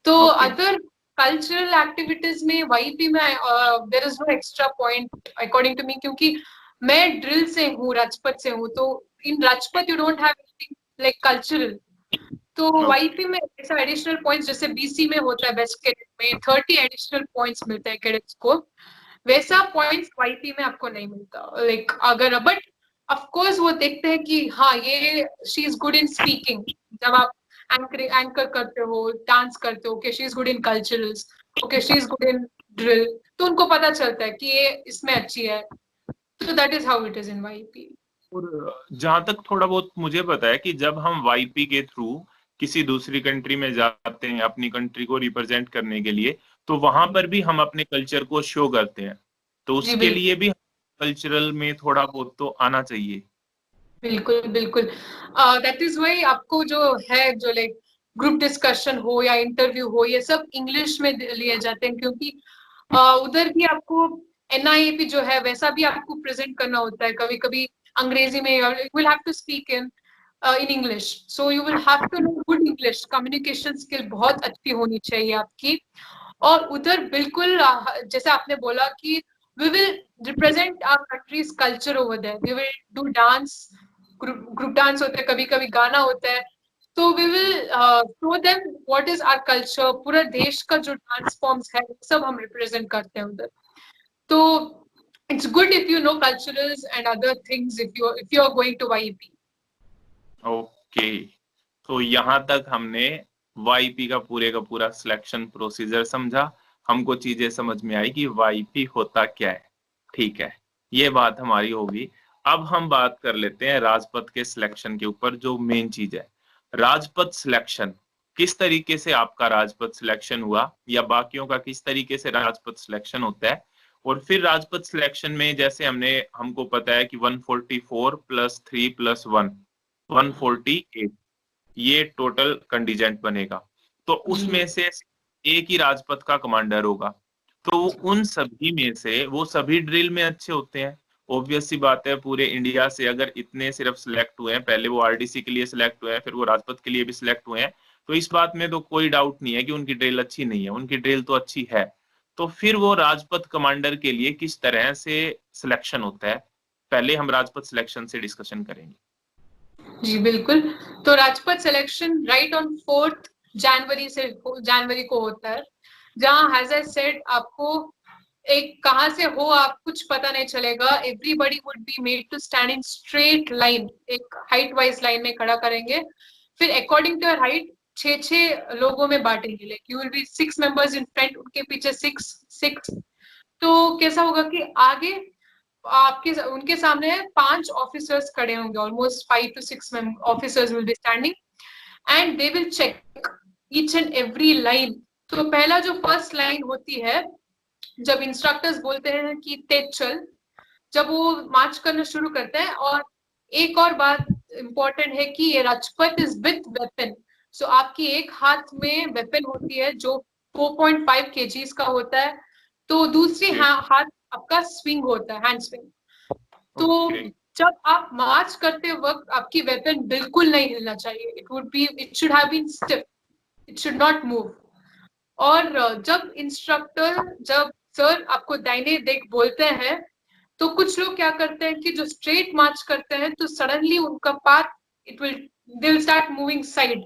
तो अदर कल्चरल एक्टिविटीज में वाईपी में there is no extra point according to me, क्योंकि मैं ड्रिल से हूँ, राजपथ से हूँ, तो in Rajpath you don't have anything like cultural. तो वाईपी में ऐसा एडिशनल पॉइंट्स जैसे बीसी में होता है, बेस्ट कैडेट में 30 एडिशनल पॉइंट्स मिलते हैं कैडेट्स को, वैसा पॉइंट्स वाईपी में आपको नहीं मिलता। लाइक अगर, बट ऑफ कोर्स वो देखते हैं कि हाँ ये she is good in speaking, जब आप एंकर करते हो, डांस करते हो, okay she is good in culturals, okay she is good in drill, तो उनको पता चलता है कि ये इसमें अच्छी है। तो that is how it is in YP. और जहां तक थोड़ा बहुत मुझे पता है कि जब हम वाईपी के थ्रू किसी दूसरी कंट्री में जाते हैं अपनी कंट्री को रिप्रेजेंट करने के लिए, तो वहां पर भी हम अपने कल्चर को शो करते हैं, तो उसके लिए भी कल्चरल में थोड़ा बहुत तो आना चाहिए। बिल्कुल बिल्कुल, दैट इज वाई आपको जो है, जो लाइक ग्रुप डिस्कशन हो या इंटरव्यू हो, ये सब इंग्लिश में लिए जाते हैं, क्योंकि उधर भी आपको NIAP जो है वैसा भी आपको प्रेजेंट करना होता है, कभी कभी अंग्रेजी में, you will have to speak in English, so you will have to know good English, communication skill बहुत अच्छी होनी चाहिए आपकी। और उधर बिल्कुल जैसे आपने बोला कि we will represent our country's culture over there, we will do dance, group dance होता है, कभी कभी गाना होता है, तो we will show them what is our culture, पूरा देश का जो डांस फॉर्म्स है सब हम रिप्रेजेंट करते हैं उधर। तो it's good if you know culturals and other things if you are going to YEP। Okay, तो यहाँ तक हमने YP का पूरा सिलेक्शन प्रोसीजर समझा, हमको चीजें समझ में आई कि YP होता क्या है। ठीक है, ये बात हमारी होगी। अब हम बात कर लेते हैं राजपथ के सिलेक्शन के ऊपर, जो मेन चीज है राजपथ सिलेक्शन। किस तरीके से आपका राजपथ सिलेक्शन हुआ, या बाकियों का किस तरीके से राजपथ सिलेक्शन होता है। और फिर राजपथ सिलेक्शन में जैसे हमको पता है कि 144 + 3 + 1 148 ये टोटल कंटीजेंट बनेगा, तो उसमें से एक ही राजपथ का कमांडर होगा। तो उन सभी में से वो सभी ड्रिल में अच्छे होते हैं, ऑब्वियस सी बात है। पूरे इंडिया से अगर इतने सिर्फ सिलेक्ट हुए हैं, पहले वो RDC के लिए सिलेक्ट हुए हैं, फिर वो राजपथ के लिए भी सिलेक्ट हुए हैं, तो इस बात में तो कोई डाउट नहीं है कि उनकी ड्रिल अच्छी नहीं है, उनकी ड्रिल तो अच्छी है। तो फिर वो राजपथ कमांडर के लिए किस तरह से सिलेक्शन होता है, पहले हम राजपथ सिलेक्शन से डिस्कशन करेंगे। जी बिल्कुल। तो राजपथ सिलेक्शन राइट ऑन 4 जनवरी को होता है, जहां एज आई सेड आपको एक कहां से हो आप कुछ पता नहीं चलेगा। Everybody would be made to stand in straight line, एक हाइट वाइज लाइन में खड़ा करेंगे, फिर अकॉर्डिंग टू योर हाइट 6 लोगों में बांटेंगे। Like you will be 6 members in front, उनके पीछे 6। तो कैसा होगा कि आगे आपके उनके सामने 5 ऑफिसर्स खड़े होंगे, almost 5 to 6 officers will be standing and they will check each and every line. तो पहला जो फर्स्ट लाइन होती है, जब इंस्ट्रक्टर्स बोलते हैं कि तेज चल, जब वो मार्च करना शुरू करते हैं। और एक और बात इंपॉर्टेंट है कि ये राजपथ इज विथ वेपन, सो आपकी एक हाथ में वेपन होती है जो 4.5 kgs का होता है, तो दूसरी हाथ आपका स्विंग होता है, हैंड स्विंग। तो जब आप मार्च करते वक्त आपकी वेपन बिल्कुल नहीं हिलना चाहिए, it should have been stiff, it should not move. और जब सर आपको दाहिने देख बोलते हैं, तो कुछ लोग क्या करते हैं कि जो स्ट्रेट मार्च करते हैं, तो सडनली उनका path they will start moving side.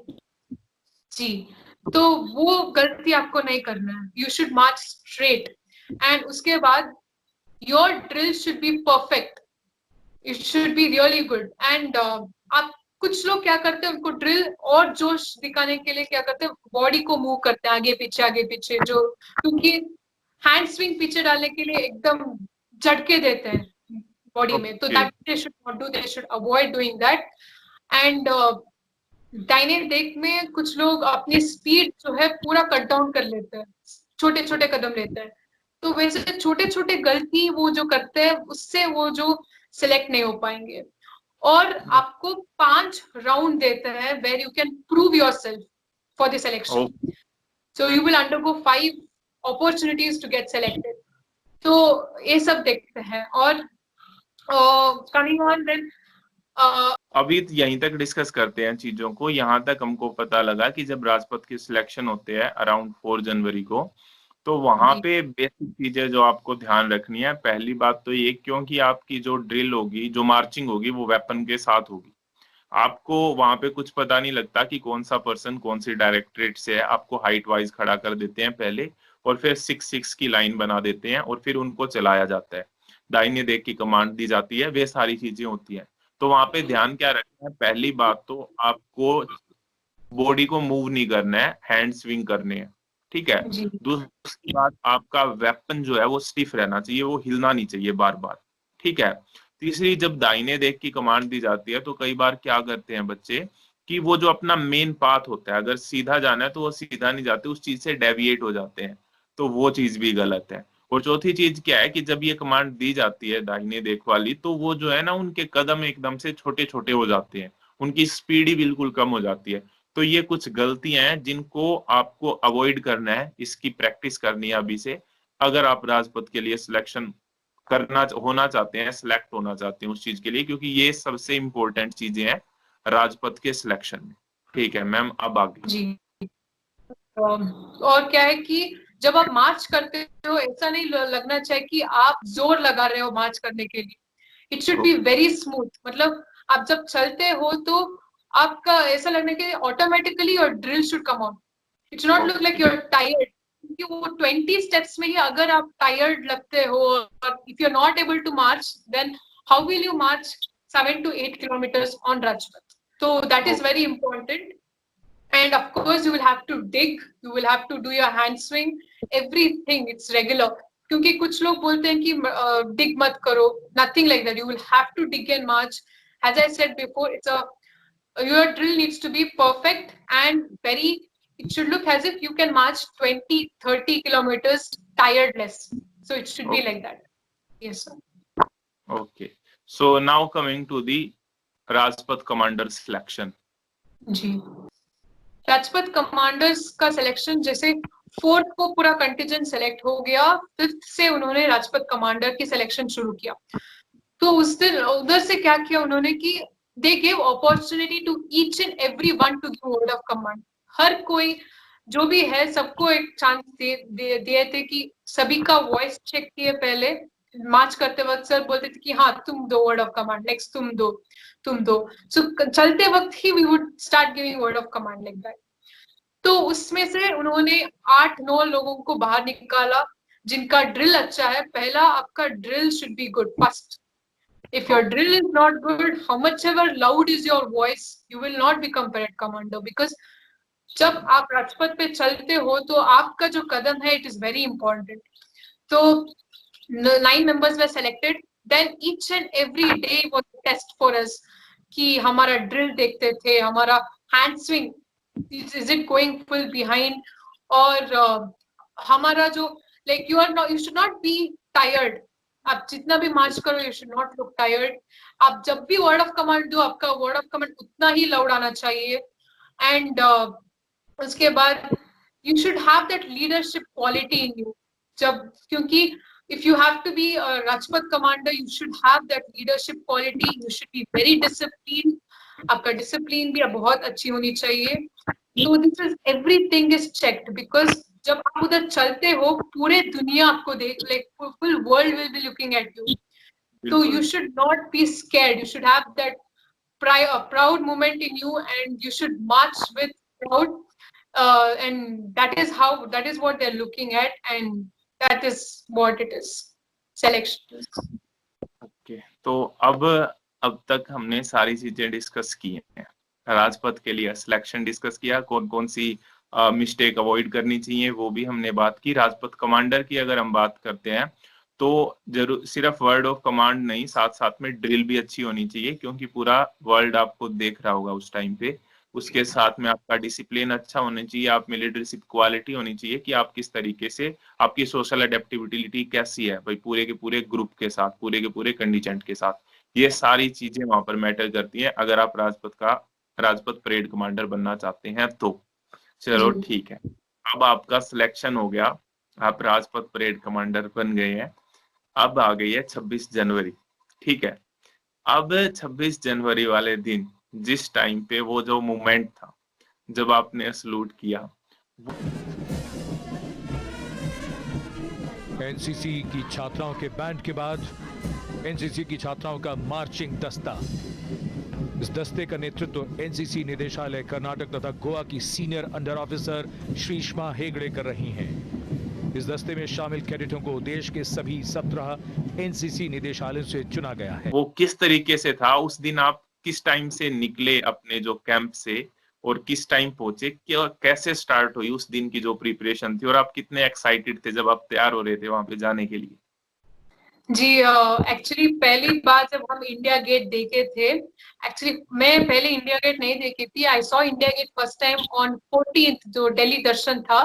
जी, तो वो गलती आपको नहीं करना है, you should march straight. And उसके बाद your drill should be perfect, it should be really good. And आप कुछ लोग क्या करते हैं, उनको ड्रिल और जोश दिखाने के लिए क्या करते हैं, बॉडी को मूव करते हैं आगे पीछे, जो क्योंकि हैंड स्विंग पीछे डालने के लिए एकदम झटके देते हैं बॉडी में, तो that they should not do, they should avoid doing that. And दाहिने देख में कुछ लोग अपनी स्पीड जो है पूरा कट डाउन कर लेते हैं, छोटे छोटे कदम लेते हैं। तो वैसे छोटे छोटे गलती वो जो करते हैं, उससे वो जो सिलेक्ट नहीं हो पाएंगे। और आपको 5 राउंड देते हैं where you can prove yourself for the selection, so you will undergo 5 opportunities to get selected. तो ये सब देखते हैं। और कमिंग ऑन देन अभी यहीं तक डिस्कस करते हैं चीजों को। यहाँ तक हमको पता लगा कि जब राजपथ की सिलेक्शन होते हैं अराउंड 4 जनवरी को, तो वहां पे बेसिक चीजें जो आपको ध्यान रखनी है, पहली बात तो ये, क्योंकि आपकी जो ड्रिल होगी, जो मार्चिंग होगी, वो वेपन के साथ होगी। आपको वहां पे कुछ पता नहीं लगता कि कौन सा पर्सन कौन सी डायरेक्टरेट से है। आपको हाइट वाइज खड़ा कर देते हैं पहले, और फिर 6-6 की लाइन बना देते हैं, और फिर उनको चलाया जाता है। दाहिने देख की कमांड दी जाती है, वे सारी चीजें होती हैं। तो वहां पे ध्यान क्या रखना है, पहली बात तो आपको बॉडी को मूव नहीं करना है, हैंड स्विंग करने हैं, ठीक है। दूसरी बात, आपका वेपन जो है वो स्टिफ रहना चाहिए, वो हिलना नहीं चाहिए बार बार, ठीक है। तीसरी, जब दाहिने देख की कमांड दी जाती है, तो कई बार क्या करते हैं बच्चे कि वो जो अपना मेन पाथ होता है, अगर सीधा जाना है तो वो सीधा नहीं जाते, उस चीज से डेविएट हो जाते हैं, तो वो चीज भी गलत है। और चौथी चीज क्या है कि जब ये कमांड दी जाती है दाहिने देख वाली, तो वो जो है ना, उनके कदम एकदम से छोटे छोटे हो जाते हैं, उनकी स्पीड ही बिल्कुल कम हो जाती है। तो ये कुछ गलतियां हैं जिनको आपको अवॉइड करना है, इसकी प्रैक्टिस करनी है अभी से, अगर आप राजपथ के लिए सिलेक्शन होना चाहते हैं, सिलेक्ट होना चाहते हैं उस चीज के लिए, क्योंकि ये सबसे इंपॉर्टेंट चीजें हैं राजपथ के सिलेक्शन में। ठीक है मैम, अब आगे। जी। और क्या है कि जब आप मार्च करते हो, ऐसा नहीं लगना चाहिए कि आप जोर लगा रहे हो मार्च करने के लिए। It should be very smooth. मतलब आप जब चलते हो तो आपका ऐसा लगना कि automatically your drill should come out. It should not look like you are tired, क्योंकि वो 20 स्टेप्स में ही अगर आप टायर्ड लगते हो, और if you are not able to march, then how will you march 7 to 8 kilometers on Rajpath? So that is very important. And of course you will have to dig, you will have to do your hand swing, everything, it's regular. क्योंकि कुछ लोग बोलते हैं कि dig मत करो, nothing like that. You will have to dig and march. As I said before, your drill needs to be perfect and very, it should look as if you can march 20-30 kilometers tiredless. So it should be like that. Yes sir. Okay, so now coming to the Rajpath commander selection. जी, Rajpath commanders का selection, जैसे 4th को पूरा contingent select हो गया, 5th से उन्होंने Rajpath commander की सिलेक्शन शुरू किया। तो उस दिन उधर से क्या किया उन्होंने कि they give opportunity to each and every one to give word of command. हर कोई जो भी है सबको एक चांस दिए थे कि सभी का वॉइस चेक किए पहले। मार्च करते वक्त सर बोलते थे कि हाँ तुम दो वर्ड ऑफ कमांड, नेक्स्ट तुम दो। सो चलते वक्त ही we would start giving word of command like that. तो उसमें से उन्होंने 8-9 लोगों को बाहर निकाला जिनका ड्रिल अच्छा है। पहला, आपका drill should be good first. If your drill is not good, how much ever loud is your voice, you will not become parade commander, because जब आप राजपथ पे चलते हो तो आपका जो कदम है it is very important. तो 9 members were selected. Then each and every day was a test for us कि हमारा ड्रिल देखते थे, हमारा hand swing is it going full behind, और हमारा जो like you should not be tired. आप जितना भी मार्च करो you should not look tired. आप जब भी वर्ड ऑफ कमांड दो, आपका वर्ड ऑफ कमांड उतना ही लाउड आना चाहिए। एंड उसके बाद you should have that leadership quality in you. जब क्योंकि if you have to be a Rajpath commander, you should have that leadership quality. You should be very disciplined. आपका discipline भी बहुत अच्छी होनी चाहिए। So this is everything is checked, because जब आप उधर चलते हो पूरे दुनिया आपको देख, like full world will be looking at you. So you should not be scared. You should have that proud moment in you, and you should march with proud. And that is what they're looking at, and that is what it is. Selection. Okay, तो अब तक हमने सारी चीजें discuss की हैं। राजपथ के लिए सिलेक्शन डिस्कस किया, कौन कौन सी मिस्टेक अवॉइड करनी चाहिए वो भी हमने बात की। राजपथ कमांडर की अगर हम बात करते हैं तो जरूर सिर्फ वर्ड ऑफ कमांड नहीं, साथ साथ में ड्रिल भी अच्छी होनी चाहिए, क्योंकि पूरा वर्ल्ड आपको देख रहा होगा उस टाइम पे। उसके साथ में आपका डिसिप्लिन अच्छा होना चाहिए, आप में लीडरशिप क्वालिटी होनी चाहिए कि आप किस तरीके से, आपकी सोशल अडेप्टिबिलिटी कैसी है भाई पूरे के पूरे ग्रुप के साथ, पूरे के पूरे कंडीजेंट के साथ। ये सारी चीजें वहां पर मैटर करती हैं अगर आप राजपथ परेड कमांडर बनना चाहते हैं तो। चलो ठीक है, अब आपका सिलेक्शन हो गया, आप राजपथ परेड कमांडर बन गए हैं। अब आ गई है 26 जनवरी। ठीक है, अब 26 जनवरी वाले दिन जिस टाइम पे वो जो मोमेंट था जब आपने सलूट किया, एनसीसी की छात्राओं के बैंड के बाद एनसीसी की छात्राओं का मार्चिंग दस्ता। इस दस्ते का नेतृत्व एनसीसी निदेशालय कर्नाटक तथा गोवा की सीनियर अंडर ऑफिसर श्रीष्मा हेगड़े कर रही हैं। इस दस्ते में शामिल कैडेटों को देश के सभी 17 एनसीसी निदेशालयों से चुना गया है। वो किस तरीके से था उस दिन, आप किस टाइम से निकले अपने जो कैंप से और किस टाइम पहुंचे, कैसे स्टार्ट हुई उस दिन की जो प्रिपरेशन थी, और आप कितने एक्साइटेड थे जब आप तैयार हो रहे थे वहां पे जाने के लिए? जी, एक्चुअली पहली बार जब हम इंडिया गेट देखे थे, एक्चुअली मैं पहले इंडिया गेट नहीं देखी थी। I saw India gate first time on 14th जो दिल्ली दर्शन था।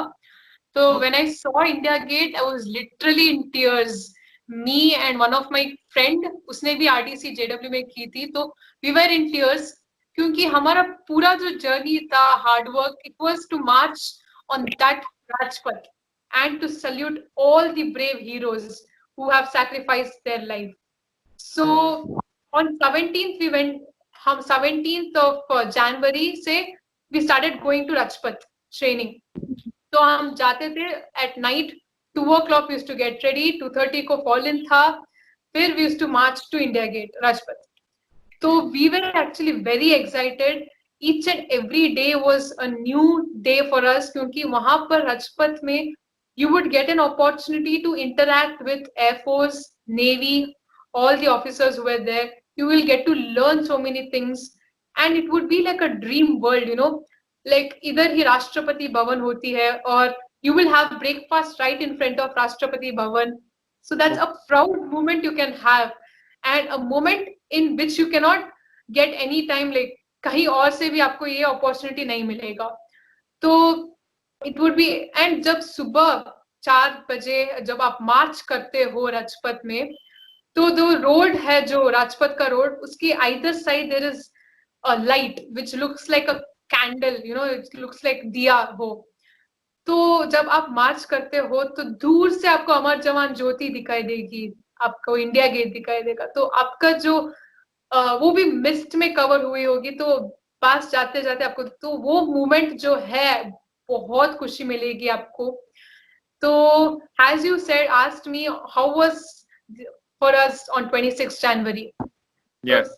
तो when I saw India gate I was literally in tears. Me and one of my friend, उसने भी आरडीसी जेडब्ल्यू में की थी, तो वी वर इन टीयर्स क्योंकि हमारा पूरा जो जर्नी था hard work, it was to march on that Rajpath and to salute all the brave heroes who have sacrificed their life. So on 17th we went, हम 17th of January से we started going to Rajpath training. तो हम जाते थे at night 2 o'clock we used to get ready, 2:30 को fall in था, फिर we used to march to India Gate, Rajpath. So we were actually very excited. Each and every day was a new day for us क्योंकि वहां पर राजपथ में you would get an opportunity to interact with Air Force, Navy, all the officers who were there. You will get to learn so many things and it would be like a dream world, you know, like इधर ही राष्ट्रपति भवन होती है और you will have breakfast right in front of Rashtrapati Bhavan. So that's a proud moment you can have and a moment in which you cannot get any time, like कहीं और से भी आपको ये opportunity नहीं मिलेगा. तो it would be, and जब सुबह 4 बजे जब आप मार्च करते हो राजपथ में, तो जो रोड है, जो राजपथ का रोड, उसकी either side there is a light which looks like a candle, you know, it looks like दिया हो. तो जब आप मार्च करते हो तो दूर से आपको अमर जवान ज्योति दिखाई देगी, आपको इंडिया गेट दिखाई देगा. तो आपका जो वो भी मिस्ट में कवर हुई होगी, तो पास जाते जाते आपको तो वो मोमेंट जो है बहुत खुशी मिलेगी आपको. तो as you said, asked me how was for us on 26th January. Yes.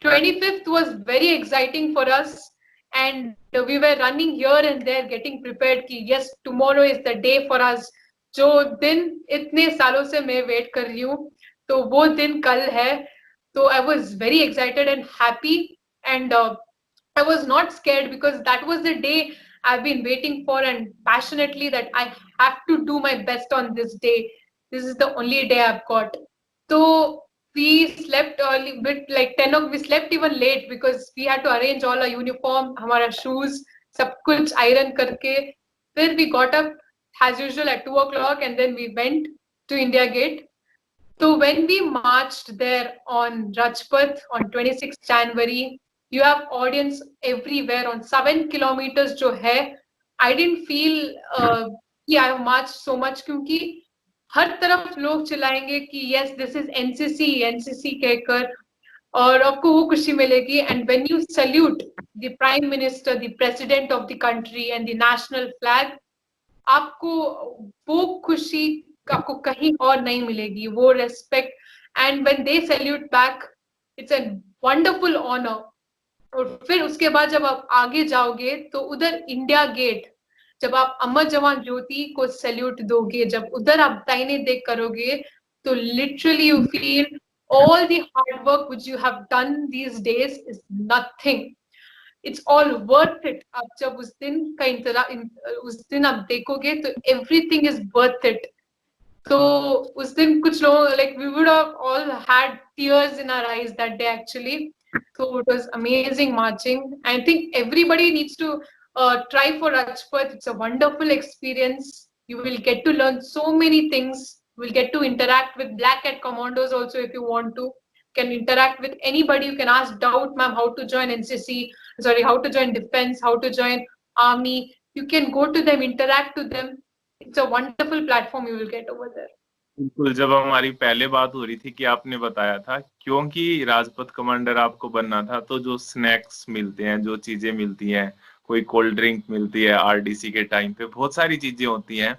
25th was very exciting for us and we were running here and there getting prepared कि yes, tomorrow is the day for us. जो दिन इतने सालों से मैं wait कर रही हूँ, तो वो दिन कल है. So I was very excited and happy and I was not scared because that was the day I've been waiting for and passionately that I have to do my best on this day. This is the only day I've got. So we slept early, bit like 10 o'clock. We slept even late because we had to arrange all our uniform, हमारा shoes, सब कुछ iron करके. Then we got up as usual at 2 o'clock and then we went to India Gate. So when we marched there on Rajpath on 26th January, you have audience everywhere on 7 kilometers जो है. I didn't feel कि I have marched so much क्योंकि हर तरफ लोग चिल्लाएंगे कि yes, this is NCC कहकर, और आपको वो खुशी मिलेगी. And when you salute the Prime Minister, the President of the country and the national flag, आपको वो खुशी आपको कहीं और नहीं मिलेगी, वो respect. And when they salute back, it's a wonderful honour. और फिर उसके बाद जब आप आगे जाओगे तो उधर इंडिया गेट, जब आप अमर जवान ज्योति को सैल्यूट दोगे, जब उधर आप दाहिने देख करोगे, तो literally you feel all the hard work which you have done these days is nothing. It's all worth it. आप जब उस दिन का उस दिन आप देखोगे तो everything is worth it. तो उस दिन कुछ लोग, like we would have all had tears in our eyes that day actually. So it was amazing marching. I think everybody needs to try for Rajpath. It's a wonderful experience. You will get to learn so many things. You will get to interact with Black Hat commandos also if you want to. Can interact with anybody. You can ask doubt, ma'am, how to join NCC. Sorry, how to join defense, how to join army. You can go to them, interact to them. It's a wonderful platform you will get over there. बिल्कुल. जब हमारी पहले बात हो रही थी कि आपने बताया था क्योंकि राजपथ कमांडर आपको बनना था, तो जो स्नैक्स मिलते हैं, जो चीजें मिलती हैं, कोई कोल्ड ड्रिंक मिलती है आरडीसी के टाइम पे, बहुत सारी चीजें होती हैं,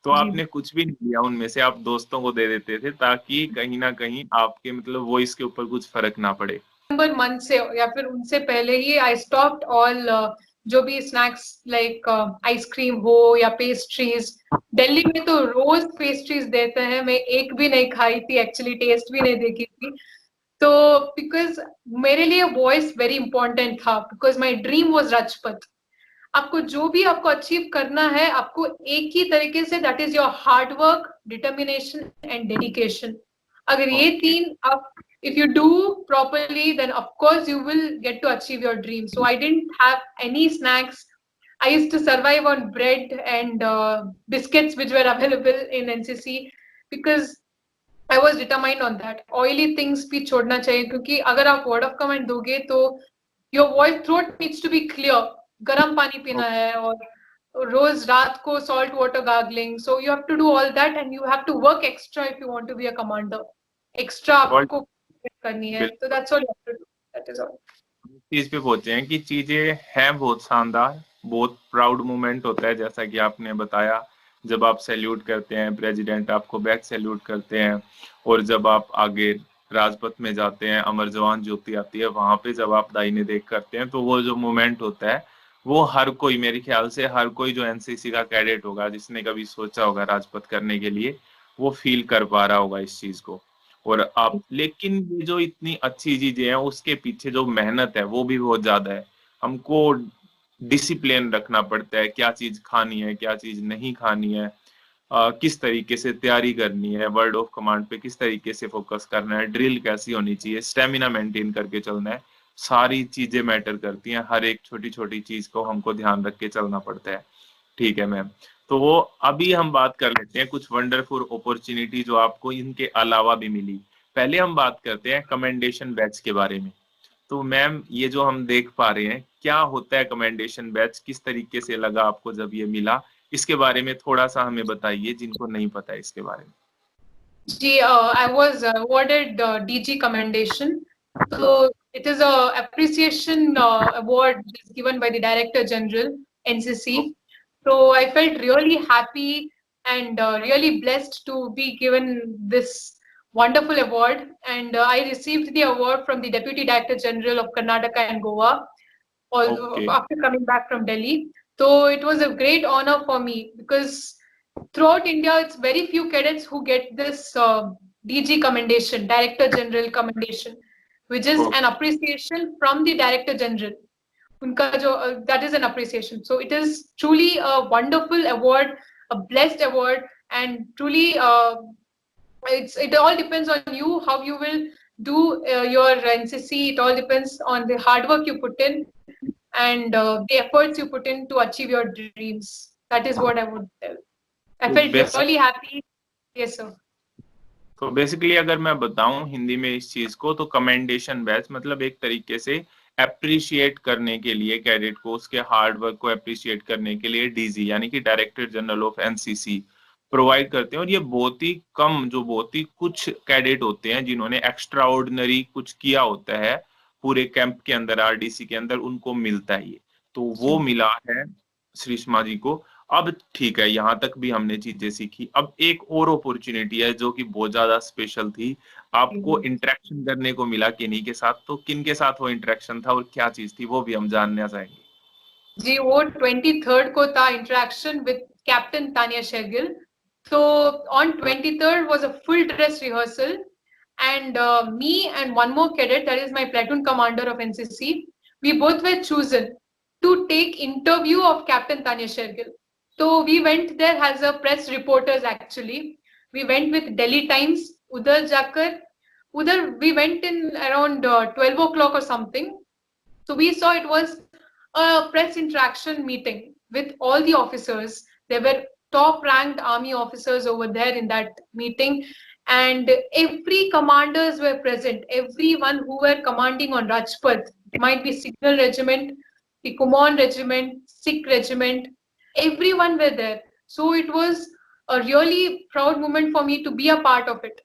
तो आपने कुछ भी नहीं लिया उनमें से, आप दोस्तों को दे देते थे ताकि कहीं ना कहीं आपके मतलब वॉइस के ऊपर कुछ फर्क ना पड़े. नवंबर मंथ से या फिर उनसे पहले ही आई स्टॉप्ड ऑल जो भी स्नैक्स लाइक आइसक्रीम हो या पेस्ट्रीज. दिल्ली में तो रोज पेस्ट्रीज देते हैं, मैं एक भी नहीं खाई थी एक्चुअली, टेस्ट भी नहीं देखी थी. तो बिकॉज मेरे लिए वॉइस वेरी इंपॉर्टेंट था, because my dream was Rajpath. आपको जो भी आपको अचीव करना है, आपको एक ही तरीके से, that is your hard work, determination and dedication. अगर ये तीन आप if you do properly, then of course you will get to achieve your dream. So I didn't have any snacks. I used to survive on bread and biscuits which were available in NCC because I was determined on that. Oily things भी छोड़ना चाहिए क्योंकि अगर आप word of command दोगे तो your voice throat needs to be clear. Garam pani pina hai, or रोज रात को salt water gargling. So you have to do all that, and you have to work extra if you want to be a commander. Extra और आपको करनी है. So that's all you have to do. That is all. चीज पे पहुंचे हैं कि चीजें हैं बहुत शानदार, बहुत प्राउड मोमेंट होता है, जैसा कि आपने बताया, जब आप सैल्यूट करते हैं, प्रेसिडेंट आपको बैक सैल्यूट करते हैं, और जब आप आगे राजपथ में जाते हैं, अमर जवान ज्योति आती है, वहां पे जब आप दाहिने देख करते हैं, तो वो जो मोमेंट होता है, वो हर कोई, मेरे ख्याल से हर कोई जो एनसीसी का कैडेट होगा, जिसने कभी सोचा होगा राजपथ करने के लिए, वो फील कर पा रहा होगा इस चीज को। और आप, लेकिन ये जो इतनी अच्छी चीजें हैं, उसके पीछे जो मेहनत है वो भी बहुत ज्यादा है। हमको डिसिप्लिन रखना पड़ता है, क्या चीज खानी है, क्या चीज नहीं खानी है, किस तरीके से तैयारी करनी है, वर्ड ऑफ कमांड पे किस तरीके से फोकस करना है, ड्रिल कैसी होनी चाहिए, स्टेमिना मेंटेन करके चलना है, सारी चीजें मैटर करती हैं। हर एक छोटी छोटी चीज को हमको ध्यान रख के चलना पड़ता है। ठीक है मैम, तो वो अभी हम बात कर लेते हैं कुछ वंडरफुल अपॉर्चुनिटी जो आपको इनके अलावा भी मिली। पहले हम बात करते हैं कमेंडेशन बैच के बारे में। तो मैम, ये जो हम देख पा रहे हैं, क्या होता है कमेंडेशन बैच, किस तरीके से लगा आपको जब ये मिला, इसके बारे में थोड़ा सा हमें बताइए, जिनको नहीं पता है इसके बारे में। जी, I was awarded DG commendation. So it is a appreciation award which is given by the Director General NCC. So I felt really happy and really blessed to be given this wonderful award. And I received the award from the Deputy Director General of Karnataka and Goa, Okay. after coming back from Delhi. So it was a great honor for me, because throughout India, it's very few cadets who get this DG commendation, Director General commendation, which is an appreciation from the Director General. Unka jo, that is an appreciation. So it is truly a wonderful award, a blessed award, and truly it all depends on you, how you will do your NCC. It all depends on the hard work you put in, and the efforts you put in to achieve your dreams. That is what I would tell. I felt really happy. Yes, sir. तो basically अगर मैं बताऊं हिंदी में इस चीज को, तो commendation batch मतलब एक तरीके से अप्रिशिएट करने के लिए कैडेट को, उसके हार्ड वर्क को अप्रिशिएट करने के लिए डीजी यानी कि director general of NCC provide करते हैं। और ये बहुत ही कम, जो बहुत ही कुछ कैडेट होते हैं जिन्होंने एक्स्ट्रा ऑर्डिनरी कुछ किया होता है पूरे कैंप के अंदर, आरडीसी के अंदर, उनको मिलता है ये। तो वो मिला है श्रीष्मा जी को। अब ठीक है, यहाँ तक भी हमने चीजें सीखी। अब एक और अपॉर्चुनिटी है जो कि बहुत ज्यादा स्पेशल थी, आपको इंटरेक्शन करने को मिला किन्हीं के साथ। तो किन के साथ वो इंटरेक्शन था और क्या चीज थी, वो भी हम जानना चाहेंगे। जी, वो 23rd को था interaction with captain Tania Shergill. So on 23rd was a full dress rehearsal, and me and one more cadet, that is my platoon commander of NCC, we both were chosen to take interview of Captain Tanya Shergill. So we went there as a press reporters actually. We went with Delhi Times, Udhar we went in around 12 o'clock or something. So we saw it was a press interaction meeting with all the officers. There were top ranked army officers over there in that meeting, and every commanders were present. Everyone who were commanding on Rajpath, it might be Signal Regiment, the Kumon Regiment, Sikh Regiment, everyone were there. So it was a really proud moment for me to be a part of it.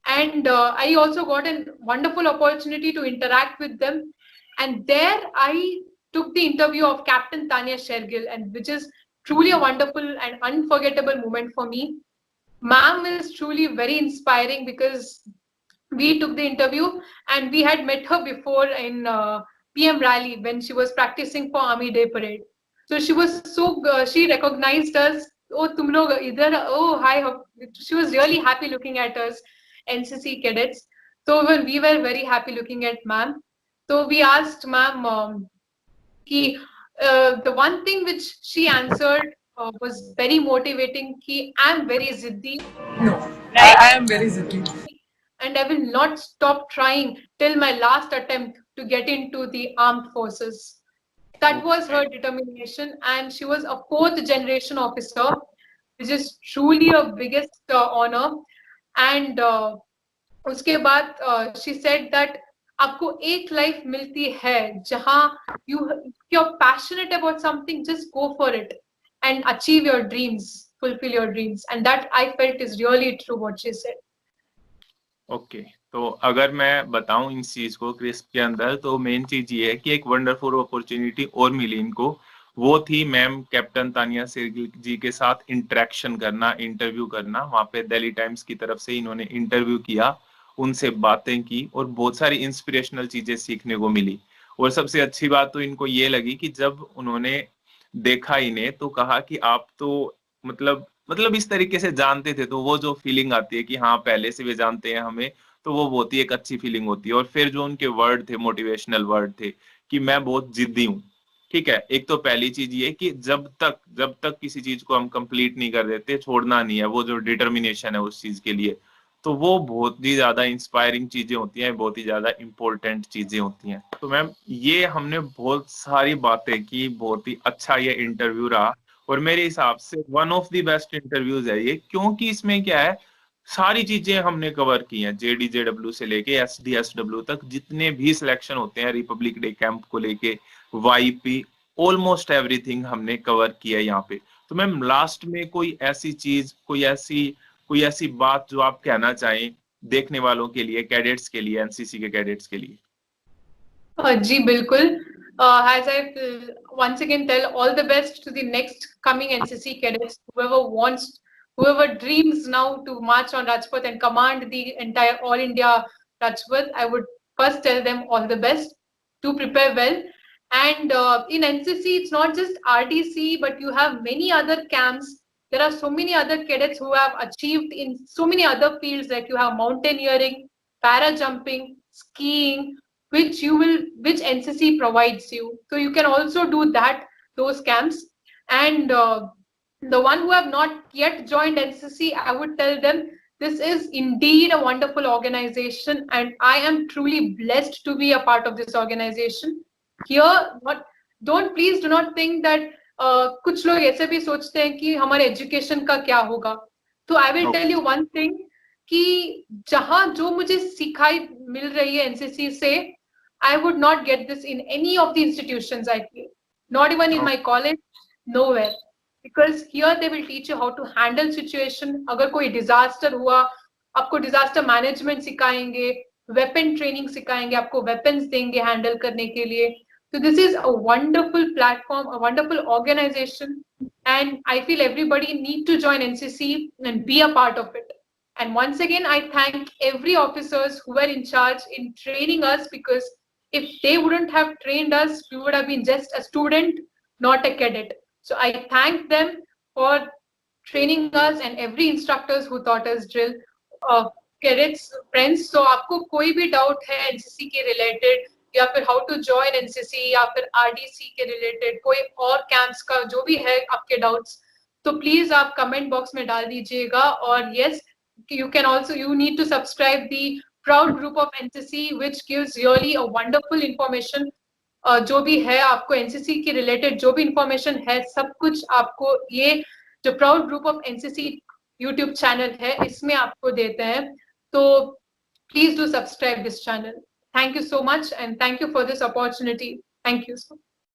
And I also got a wonderful opportunity to interact with them. And there I took the interview of Captain Tanya Shergill, and which is truly a wonderful and unforgettable moment for me. Ma'am is truly very inspiring, because we took the interview and we had met her before in PM rally when she was practicing for Army Day Parade. So she was she recognized us. Oh, tum log idhar. Oh, hi. She was really happy looking at us, NCC cadets. So when we were very happy looking at ma'am. So we asked ma'am, the one thing which she answered was very motivating. I am very ziddi. No, I am very ziddi. And I will not stop trying till my last attempt to get into the armed forces. That was her determination, and she was a 4th generation officer, which is truly a biggest honor. And uske baad, she said that आपको एक life मिलती है जहां you're passionate about something, just go for it and achieve your dreams, fulfill your dreams. And that I felt is really true what she said. Okay तो अगर मैं बताऊं इन चीज को क्रिस्प के अंदर, तो मेन चीज ये है कि एक वंडरफुल अपॉर्चुनिटी और मिली इनको, वो थी मैम कैप्टन तानिया शेरगिल जी के साथ इंटरेक्शन करना, इंटरव्यू करना। वहां पे दिल्ली टाइम्स की तरफ से इन्होंने इंटरव्यू किया, उनसे बातें की और बहुत सारी इंस्पिरेशनल चीजें सीखने को मिली। और सबसे अच्छी बात तो इनको ये लगी कि जब उन्होंने देखा इन्हें तो कहा कि आप तो मतलब इस तरीके से जानते थे, तो वो जो फीलिंग आती है कि हाँ पहले से वे जानते हैं हमें, तो वो बहुत ही एक अच्छी फीलिंग होती है। और फिर जो उनके वर्ड थे, मोटिवेशनल वर्ड थे कि मैं बहुत जिद्दी हूँ। ठीक है, एक तो पहली चीज ये कि जब तक किसी चीज को हम कंप्लीट नहीं कर देते, छोड़ना नहीं है, वो जो डिटर्मिनेशन है उस चीज के लिए, तो वो बहुत ही ज्यादा इंस्पायरिंग चीजें होती हैं, बहुत ही ज्यादा इंपॉर्टेंट चीजें होती हैं। तो मैम ये हमने बहुत सारी बातें की, बहुत ही अच्छा ये इंटरव्यू रहा और मेरे हिसाब से one of the best interviews है ये, क्योंकि इसमें क्या है, सारी चीजें हमने कवर की हैं, JDJW से लेके SDSW तक, जितने भी सिलेक्शन होते हैं रिपब्लिक डे कैंप को लेके, YP, ऑलमोस्ट एवरीथिंग हमने कवर किया है यहाँ पे। तो मैम लास्ट में कोई ऐसी चीज, कोई ऐसी बात जो आप कहना चाहें देखने वालों के लिए, कैडेट्स के लिए, NCC के कैडेट्स के लिए? जी बिल्कुल. As I once again tell, all the best to the next coming NCC cadets, whoever dreams now to march on Rajpath and command the entire All India Rajpath, I would first tell them all the best, to prepare well. And in NCC, it's not just RDC, but you have many other camps. There are so many other cadets who have achieved in so many other fields, like you have mountaineering, para jumping, skiing, which NCC provides you. So you can also do those camps. And the one who have not yet joined NCC, I would tell them this is indeed a wonderful organization, and I am truly blessed to be a part of this organization. Here, please do not think that कुछ लोग ऐसे भी सोचते हैं कि हमारे education का क्या होगा. तो I will tell you one thing कि जहां जो मुझे सिखाई मिल रही है एनसीसी से, I would not get this in any of the institutions I feel, not even in my college, nowhere. Because here they will teach you how to handle situation. अगर कोई disaster हुआ, आपको disaster management सिखाएंगे, weapon training सिखाएंगे, आपको weapons देंगे handle करने के लिए. So this is a wonderful platform, a wonderful organization, and I feel everybody need to join NCC and be a part of it. And once again, I thank every officers who were in charge in training us, because if they wouldn't have trained us, we would have been just a student, not a cadet. So I thank them for training us and every instructors who taught us drill. Cadets, friends, so आपको कोई भी doubt है NCC के related, या फिर how to join NCC, या फिर RDC के related, कोई और camps का जो भी है आपके doubts, तो please आप comment box में डाल दीजिएगा. और yes, you need to subscribe the proud group of NCC, which gives really a wonderful information. जो भी है आपको NCC के related जो भी information है, सब कुछ आपको ये जो proud group of NCC YouTube channel है इसमें आपको देते हैं. तो please do subscribe this channel. Thank you so much, and thank you for this opportunity. Thank you so much.